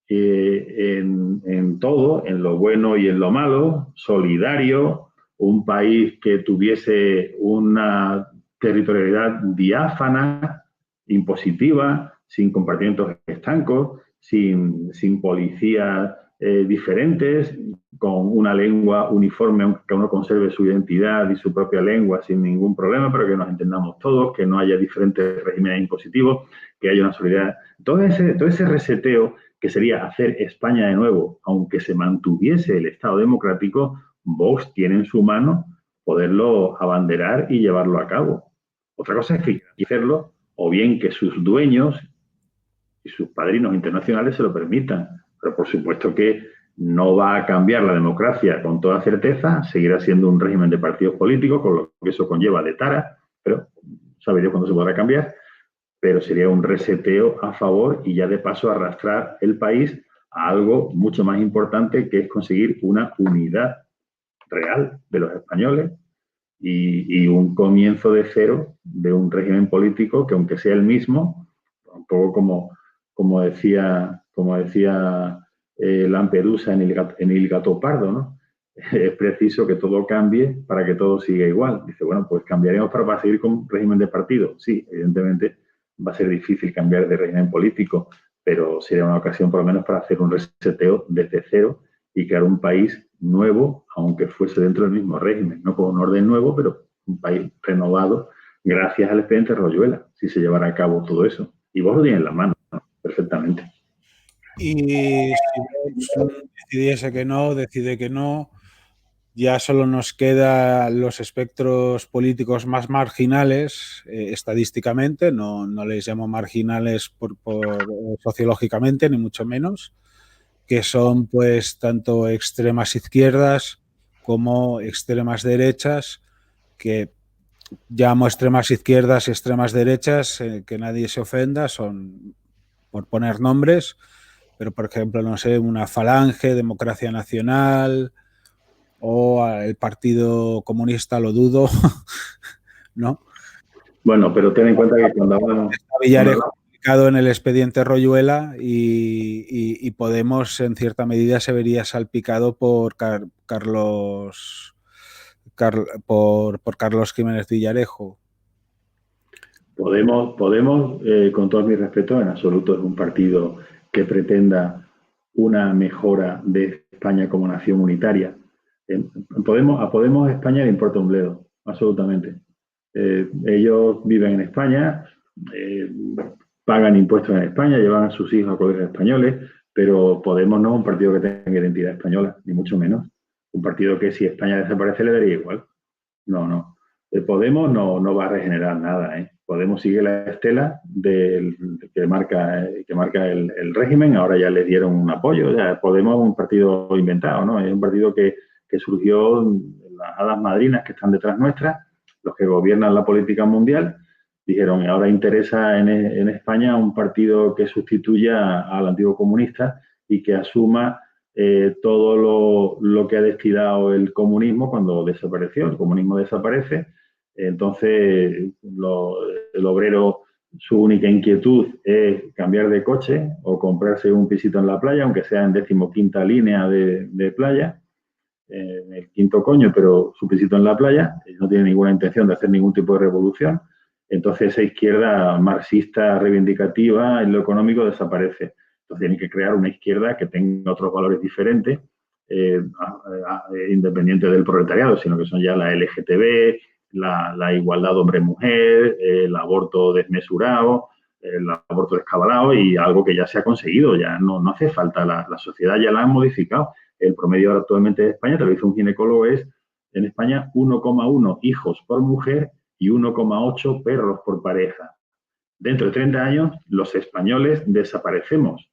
en todo, en lo bueno y en lo malo, solidario, un país que tuviese una territorialidad diáfana, impositiva, sin compartimentos estancos, sin policías diferentes, con una lengua uniforme, aunque cada uno conserve su identidad y su propia lengua sin ningún problema, pero que nos entendamos todos, que no haya diferentes regímenes impositivos, que haya una solidaridad. Todo ese reseteo que sería hacer España de nuevo, aunque se mantuviese el Estado democrático, Vox tiene en su mano poderlo abanderar y llevarlo a cabo. Otra cosa es que hacerlo, o bien que sus dueños y sus padrinos internacionales se lo permitan. Pero por supuesto que no va a cambiar la democracia con toda certeza, seguirá siendo un régimen de partidos políticos, con lo que eso conlleva de tara, pero sabe Dios cuándo se podrá cambiar, pero sería un reseteo a favor y ya de paso arrastrar el país a algo mucho más importante, que es conseguir una unidad real de los españoles y un comienzo de cero de un régimen político que, aunque sea el mismo, un poco como decía Lampedusa en Il Gattopardo, ¿no? Es preciso que todo cambie para que todo siga igual. Dice, bueno, pues cambiaremos para seguir con régimen de partido. Sí, evidentemente va a ser difícil cambiar de régimen político, pero sería una ocasión por lo menos para hacer un reseteo desde cero y crear un país nuevo, aunque fuese dentro del mismo régimen, no con un orden nuevo, pero un país renovado gracias al expediente Royuela, si se llevara a cabo todo eso. Y vos lo tienes en la mano, ¿no? Perfectamente. Y si Vox decide que no, ya solo nos quedan los espectros políticos más marginales, estadísticamente, no les llamo marginales por sociológicamente, ni mucho menos, que son pues tanto extremas izquierdas como extremas derechas, que llamo extremas izquierdas y extremas derechas, que nadie se ofenda, son por poner nombres, pero por ejemplo, no sé, una Falange, Democracia Nacional o el Partido Comunista, lo dudo, ¿no? Bueno, pero ten en cuenta que cuando hablamos... Villarejo publicado en el expediente Royuela y Podemos en cierta medida se vería salpicado por Carlos Jiménez Villarejo. Podemos, con todo mi respeto, en absoluto es un partido que pretenda una mejora de España como nación unitaria. A Podemos España le importa un bledo, absolutamente. Ellos viven en España, pagan impuestos en España, llevan a sus hijos a colegios españoles, pero Podemos no es un partido que tenga identidad española, ni mucho menos. Un partido que si España desaparece le daría igual. No. Podemos no va a regenerar nada, ¿eh? Podemos sigue la estela que marca el régimen. Ahora ya les dieron un apoyo. Ya Podemos es un partido inventado, ¿no? Es un partido que surgió en las hadas madrinas que están detrás nuestras, los que gobiernan la política mundial. Dijeron, ahora interesa en España un partido que sustituya al antiguo comunista y que asuma todo lo que ha destilado el comunismo cuando desapareció. El comunismo desaparece, entonces el obrero, su única inquietud es cambiar de coche o comprarse un pisito en la playa, aunque sea en 15ª línea de playa, en el quinto coño, pero su pisito en la playa. No tiene ninguna intención de hacer ningún tipo de revolución. Entonces esa izquierda marxista reivindicativa en lo económico desaparece. Entonces tienen que crear una izquierda que tenga otros valores diferentes, independiente del proletariado, sino que son ya la LGTB, la igualdad hombre-mujer, el aborto desmesurado, el aborto descabalado, y algo que ya se ha conseguido. Ya no hace falta, la sociedad ya la han modificado. El promedio actualmente de España, te lo dice un ginecólogo, es en España 1,1 hijos por mujer y 1,8 perros por pareja. Dentro de 30 años, los españoles desaparecemos,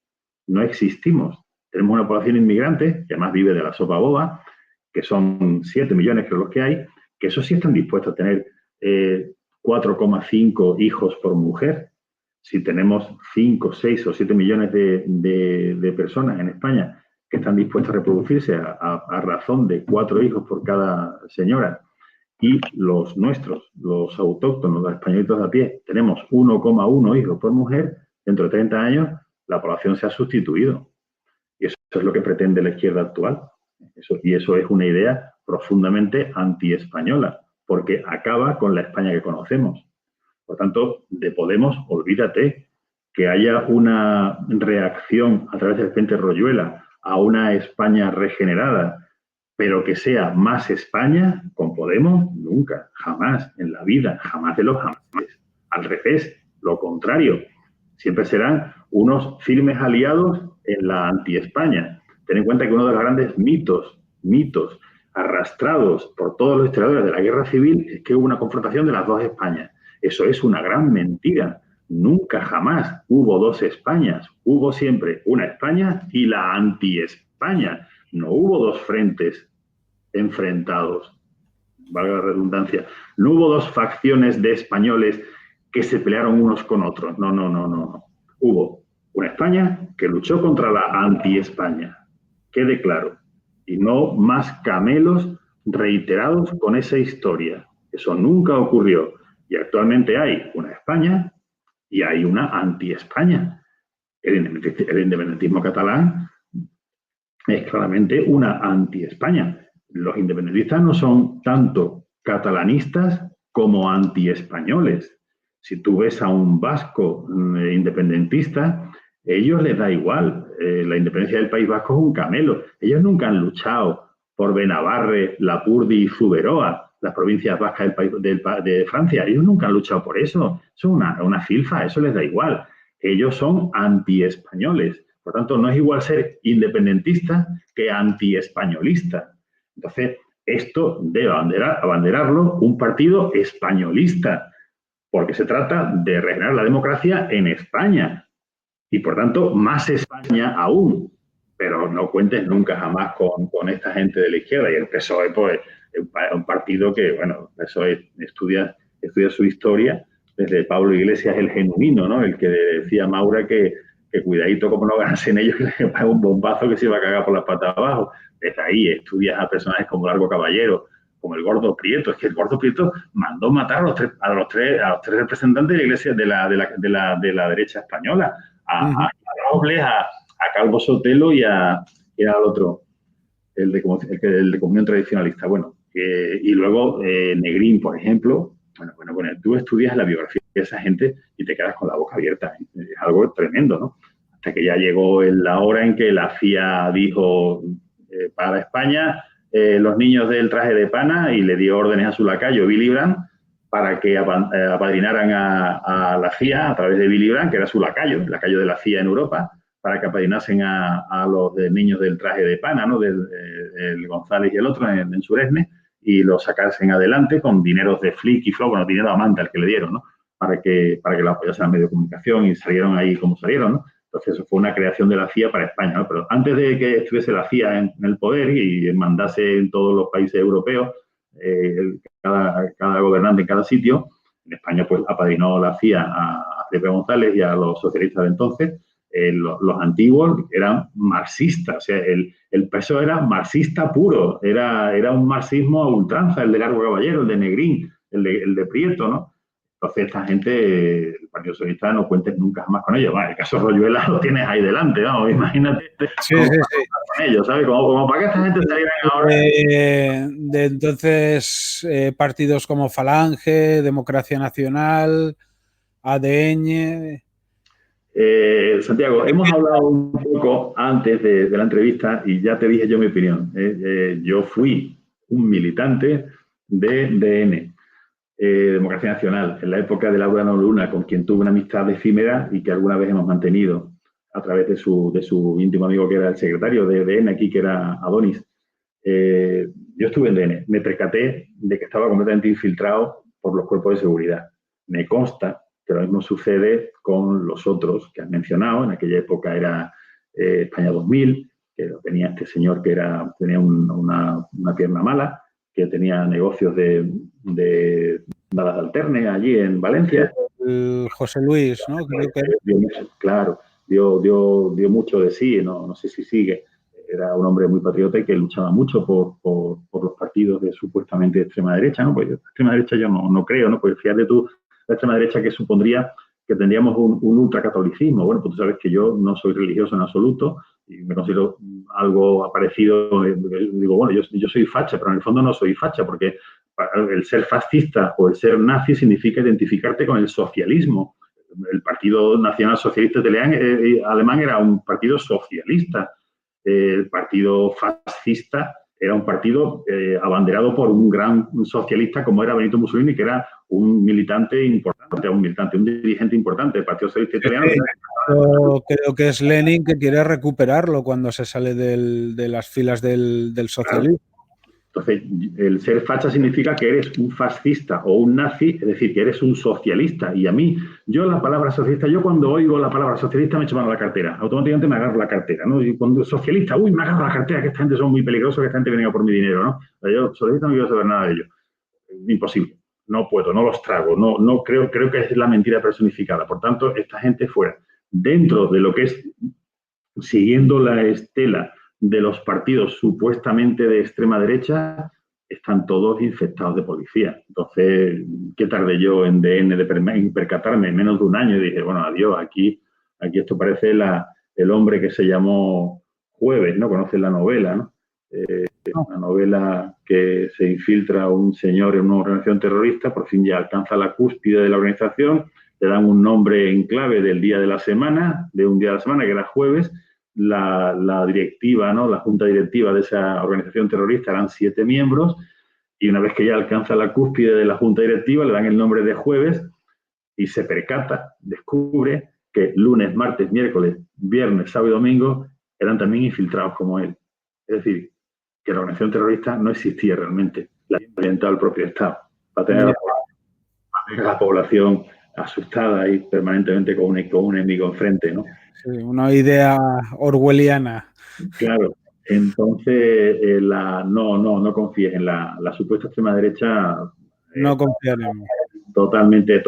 no existimos. Tenemos una población inmigrante, que además vive de la sopa boba, que son 7 millones, creo los que hay, que esos sí están dispuestos a tener 4,5 hijos por mujer. Si tenemos 5, 6 o 7 millones de personas en España que están dispuestas a reproducirse a razón de 4 hijos por cada señora, y los nuestros, los autóctonos, los españolitos de a pie, tenemos 1,1 hijos por mujer, dentro de 30 años la población se ha sustituido. Y eso es lo que pretende la izquierda actual. Eso es una idea profundamente anti-española, porque acaba con la España que conocemos. Por tanto, de Podemos, olvídate. Que haya una reacción a través del expediente Royuela a una España regenerada, pero que sea más España con Podemos, nunca, jamás, en la vida, jamás de los jamás. Al revés, lo contrario, siempre serán unos firmes aliados en la anti-España. Ten en cuenta que uno de los grandes mitos arrastrados por todos los historiadores de la Guerra Civil es que hubo una confrontación de las dos Españas. Eso es una gran mentira. Nunca, jamás hubo dos Españas. Hubo siempre una España y la anti-España. No hubo dos frentes enfrentados, valga la redundancia. No hubo dos facciones de españoles que se pelearon unos con otros. No. Hubo una España que luchó contra la anti-España. Quede claro. Y no más camelos reiterados con esa historia. Eso nunca ocurrió. Y actualmente hay una España y hay una anti-España. El independentismo catalán es claramente una anti-España. Los independentistas no son tanto catalanistas como anti-españoles. Si tú ves a un vasco independentista, ellos les da igual. La independencia del País Vasco es un camelo. Ellos nunca han luchado por Benabarre, Lapurdi y Zuberoa, las provincias vascas de Francia. Ellos nunca han luchado por eso. Eso es una filfa, eso les da igual. Ellos son anti-españoles. Por tanto, no es igual ser independentista que anti-españolista. Entonces, esto debe abanderarlo un partido españolista, porque se trata de regenerar la democracia en España. Y, por tanto, más España aún. Pero no cuentes nunca jamás con esta gente de la izquierda. Y el PSOE, pues, es un partido que, bueno, el PSOE estudia su historia desde Pablo Iglesias el genuino, ¿no? El que decía a Maura que cuidadito como no ganasen ellos, que le paga un bombazo que se iba a cagar por las patas abajo. Desde ahí estudias a personajes como Largo Caballero, como el Gordo Prieto. Es que el Gordo Prieto mandó matar a los tres representantes de la Iglesia de la derecha española, a Robles, a Calvo Sotelo y al otro, el de Comunión Tradicionalista. Bueno, y luego Negrín, por ejemplo. Bueno, tú estudias la biografía de esa gente y te quedas con la boca abierta. Es algo tremendo, ¿no? Hasta que ya llegó la hora en que la CIA dijo para España los niños del traje de pana, y le dio órdenes a su lacayo Willy Brandt para que apadrinaran a la CIA a través de Willy Brandt, que era su lacayo de la CIA en Europa, para que apadrinasen a los niños del traje de pana, ¿no? El González y el otro en Suresnes, y lo sacasen adelante con dineros de Flick y Flow, bueno, dinero a Manta el que le dieron, ¿no? Para que lo apoyasen al medio de comunicación, y salieron ahí como salieron, ¿no? Entonces, eso fue una creación de la CIA para España, ¿no? Pero antes de que estuviese la CIA en el poder y mandase en todos los países europeos, cada gobernante en cada sitio, en España pues apadrinó la CIA a Felipe González y a los socialistas de entonces. Los antiguos eran marxistas, o sea, el PSOE era marxista puro, era un marxismo a ultranza, el de Largo Caballero, el de Negrín, el de Prieto, ¿no? Entonces, esta gente, el Partido Socialista, no cuentes nunca más con ellos. Bueno, el caso Royuela lo tienes ahí delante, ¿no? Imagínate con ellos, ¿sabes? Como para que esta gente saliera ahora. Entonces, partidos como Falange, Democracia Nacional, ADN... Santiago, hemos hablado un poco antes de la entrevista y ya te dije yo mi opinión. Yo fui un militante de DN, Democracia Nacional, en la época de Laura Luna, con quien tuve una amistad efímera y que alguna vez hemos mantenido a través de su íntimo amigo, que era el secretario de DN aquí, que era Adonis. Yo estuve en DN, me percaté de que estaba completamente infiltrado por los cuerpos de seguridad. Me consta que lo mismo sucede con los otros que has mencionado. En aquella época era España 2000, que tenía este señor que tenía una pierna mala, que tenía negocios de balas alterne allí en Valencia. José Luis, ¿no? Creo que... Claro, dio mucho de sí, no sé si sigue. Era un hombre muy patriota y que luchaba mucho por los partidos de supuestamente extrema derecha, ¿no? Pues extrema derecha yo no creo, ¿no? Pues fíjate tú, la extrema derecha, que supondría que tendríamos un ultracatolicismo. Bueno, pues tú sabes que yo no soy religioso en absoluto y me considero algo parecido. Digo, bueno, yo soy facha, pero en el fondo no soy facha, porque el ser fascista o el ser nazi significa identificarte con el socialismo. El Partido Nacional Socialista Alemán era un partido socialista. El partido fascista era un partido abanderado por un gran socialista como era Benito Mussolini, que era un militante importante, un dirigente importante del Partido Socialista Italiano. Yo creo que es Lenin que quiere recuperarlo cuando se sale de las filas del socialismo. Claro. Entonces, el ser facha significa que eres un fascista o un nazi, es decir, que eres un socialista. Y a mí, la palabra socialista, yo cuando oigo la palabra socialista me echo mano a la cartera. Automáticamente me agarro la cartera, ¿no? Y cuando socialista, me agarro la cartera, que esta gente son muy peligrosos, que esta gente viene por mi dinero, ¿no? Yo, socialista, no quiero saber nada de ellos. Imposible. No puedo, no los trago. No creo que es la mentira personificada. Por tanto, esta gente fuera. Dentro de lo que es, siguiendo la estela de los partidos supuestamente de extrema derecha, están todos infectados de policía. Entonces, ¿qué tardé yo en DN de percatarme? En menos de un año, y dije, bueno, adiós, aquí esto parece el hombre que se llamó Jueves, ¿no? Conoces la novela, ¿no? Una novela que se infiltra un señor en una organización terrorista, por fin ya alcanza la cúspide de la organización, le dan un nombre en clave del día de la semana, de un día de la semana, que era jueves. La directiva, ¿no? La junta directiva de esa organización terrorista eran 7 miembros, y una vez que ya alcanza la cúspide de la junta directiva le dan el nombre de Jueves y se percata, descubre que lunes, martes, miércoles, viernes, sábado y domingo eran también infiltrados como él. Es decir, que la organización terrorista no existía realmente, la había inventado el propio Estado para tener a la población asustada y permanentemente con un enemigo enfrente, ¿no? Sí, una idea orwelliana. Claro. Entonces, no confíes en la supuesta extrema derecha. No confiaremos. Totalmente,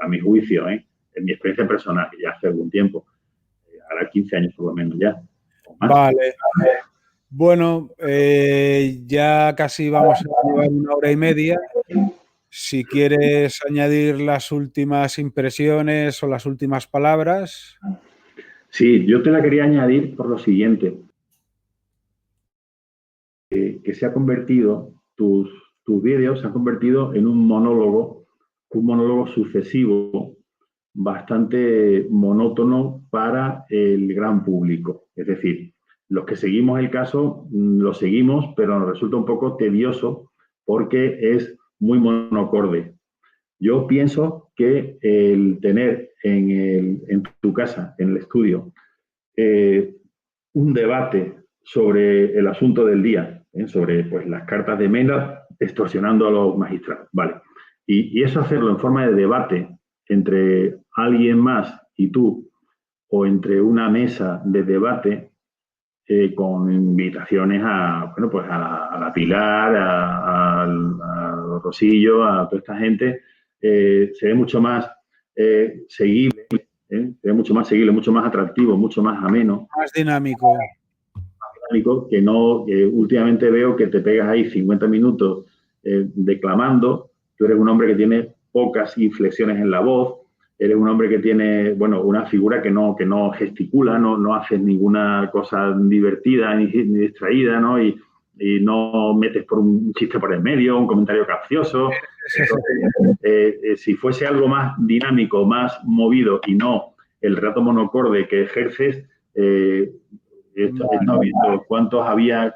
a mi juicio, en mi experiencia personal, que ya hace algún tiempo, ahora 15 años por lo menos ya. Vale. Bueno, ya casi vamos a llevar 1 hora y media. Si quieres añadir las últimas impresiones o las últimas palabras. Sí, yo te la quería añadir por lo siguiente. Que se ha convertido, tus vídeos se han convertido en un monólogo sucesivo, bastante monótono para el gran público. Es decir, los que seguimos el caso lo seguimos, pero nos resulta un poco tedioso porque es muy monocorde. Yo pienso que el tener en tu casa, en el estudio, un debate sobre el asunto del día, sobre pues, las cartas de Mena extorsionando a los magistrados, ¿vale? Y eso hacerlo en forma de debate entre alguien más y tú, o entre una mesa de debate con invitaciones a la Pilar, a Rosillo, a toda esta gente, se ve mucho más seguible, se ve mucho más seguible, mucho más atractivo, mucho más ameno. Más dinámico. Que no, últimamente veo que te pegas ahí 50 minutos declamando. Tú eres un hombre que tiene pocas inflexiones en la voz, eres un hombre que tiene, una figura que no gesticula, no haces ninguna cosa divertida ni distraída, ¿no? Y no metes por un chiste por el medio, un comentario capcioso. Entonces, si fuese algo más dinámico, más movido y no el relato monocorde que ejerces, no he visto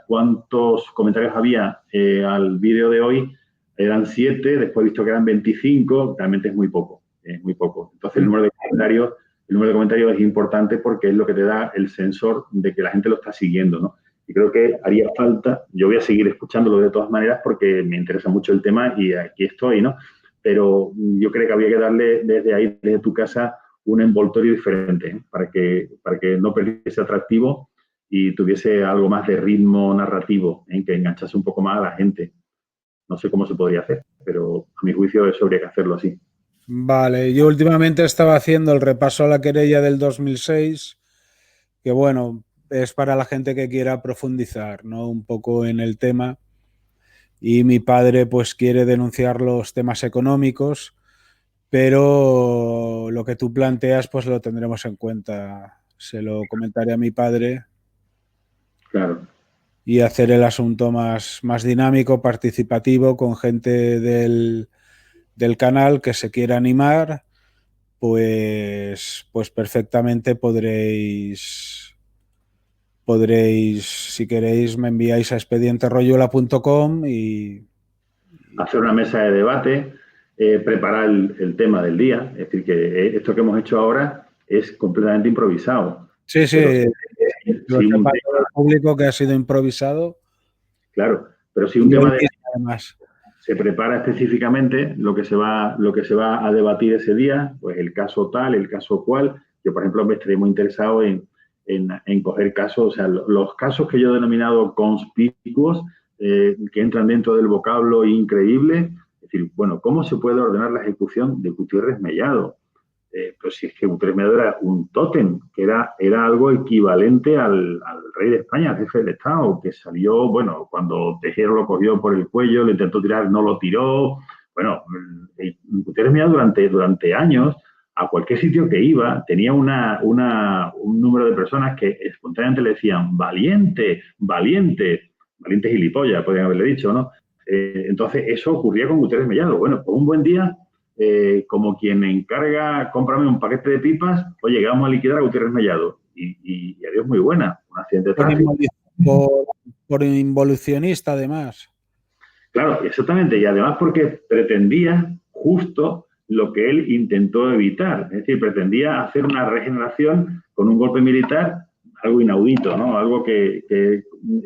cuántos comentarios había al vídeo de hoy. Eran 7, después he visto que eran 25, realmente es muy poco. Entonces el número de comentarios es importante porque es lo que te da el sensor de que la gente lo está siguiendo, ¿no? Y creo que haría falta, yo voy a seguir escuchándolo de todas maneras porque me interesa mucho el tema y aquí estoy, ¿no? Pero yo creo que habría que darle desde ahí, desde tu casa, un envoltorio diferente, ¿eh? para que no perdiese atractivo y tuviese algo más de ritmo narrativo, que enganchase un poco más a la gente. No sé cómo se podría hacer, pero a mi juicio eso habría que hacerlo así. Vale, yo últimamente estaba haciendo el repaso a la querella del 2006, que bueno, es para la gente que quiera profundizar, ¿no? Un poco en el tema. Y mi padre pues quiere denunciar los temas económicos, pero lo que tú planteas pues lo tendremos en cuenta. Se lo comentaré a mi padre. Claro. Y hacer el asunto más dinámico, participativo, con gente del canal que se quiera animar, pues perfectamente podréis podréis, si queréis, me enviáis a expedienterroyuela.com y hacer una mesa de debate, preparar el tema del día. Es decir, que esto que hemos hecho ahora es completamente improvisado. Sí, sí, lo sepa todo el público que ha sido improvisado. Claro, pero si un tema además se prepara específicamente lo que se va a debatir ese día, pues el caso tal, el caso cual. Yo, por ejemplo, me estaría muy interesado en coger casos, o sea, los casos que yo he denominado conspicuos, que entran dentro del vocablo increíble. Es decir, bueno, ¿cómo se puede ordenar la ejecución de Gutiérrez Mellado? Pues si es que Gutiérrez Mellado era un tótem, que era algo equivalente al rey de España, al jefe del Estado, que salió, bueno, cuando Tejero lo cogió por el cuello, le intentó tirar, no lo tiró. Bueno, Gutiérrez Mellado durante años, a cualquier sitio que iba, tenía un número de personas que espontáneamente le decían valiente, valiente, valiente gilipollas, podrían haberle dicho, ¿no? Entonces, eso ocurría con Gutiérrez Mellado. Bueno, pues un buen día, como quien encarga, cómprame un paquete de pipas, oye, que vamos a liquidar a Gutiérrez Mellado. Y adiós, muy buena, un accidente de tráfico. Por involucionista, además. Claro, exactamente, y además porque pretendía justo lo que él intentó evitar, es decir, pretendía hacer una regeneración con un golpe militar, algo inaudito, ¿no? Algo que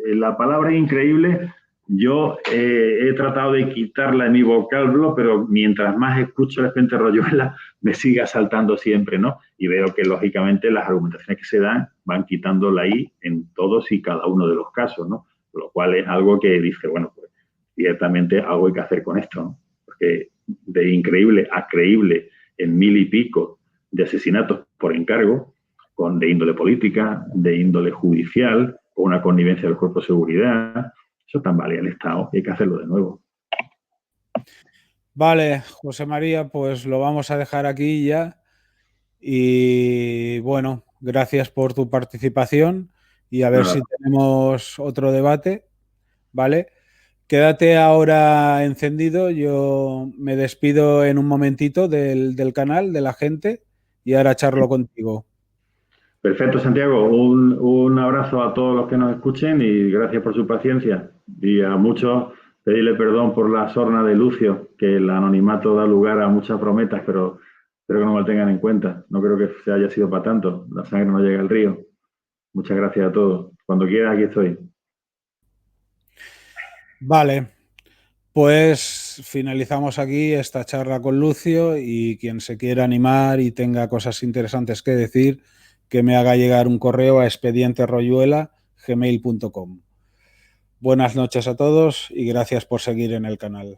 la palabra increíble, yo he tratado de quitarla de mi vocablo, pero mientras más escucho el expediente Royuela, me sigue asaltando siempre, ¿no? Y veo que, lógicamente, las argumentaciones que se dan van quitando la I en todos y cada uno de los casos, ¿no? Lo cual es algo que dice, bueno, pues ciertamente algo hay que hacer con esto, ¿no? Porque de increíble a creíble en 1000 y pico de asesinatos por encargo, de índole política, de índole judicial, con una connivencia del cuerpo de seguridad, eso tambalea el Estado y hay que hacerlo de nuevo. Vale, José María, pues lo vamos a dejar aquí ya. Y bueno, gracias por tu participación y a ver si tenemos otro debate, ¿vale? Quédate ahora encendido, yo me despido en un momentito del canal, de la gente, y ahora charlo contigo. Perfecto, Santiago. Un abrazo a todos los que nos escuchen y gracias por su paciencia. Y a muchos pedirle perdón por la sorna de Lucio, que el anonimato da lugar a muchas brometas, pero espero que no me lo tengan en cuenta. No creo que se haya sido para tanto. La sangre no llega al río. Muchas gracias a todos. Cuando quieras, aquí estoy. Vale, pues finalizamos aquí esta charla con Lucio y quien se quiera animar y tenga cosas interesantes que decir, que me haga llegar un correo a expedienterroyuela@gmail.com. Buenas noches a todos y gracias por seguir en el canal.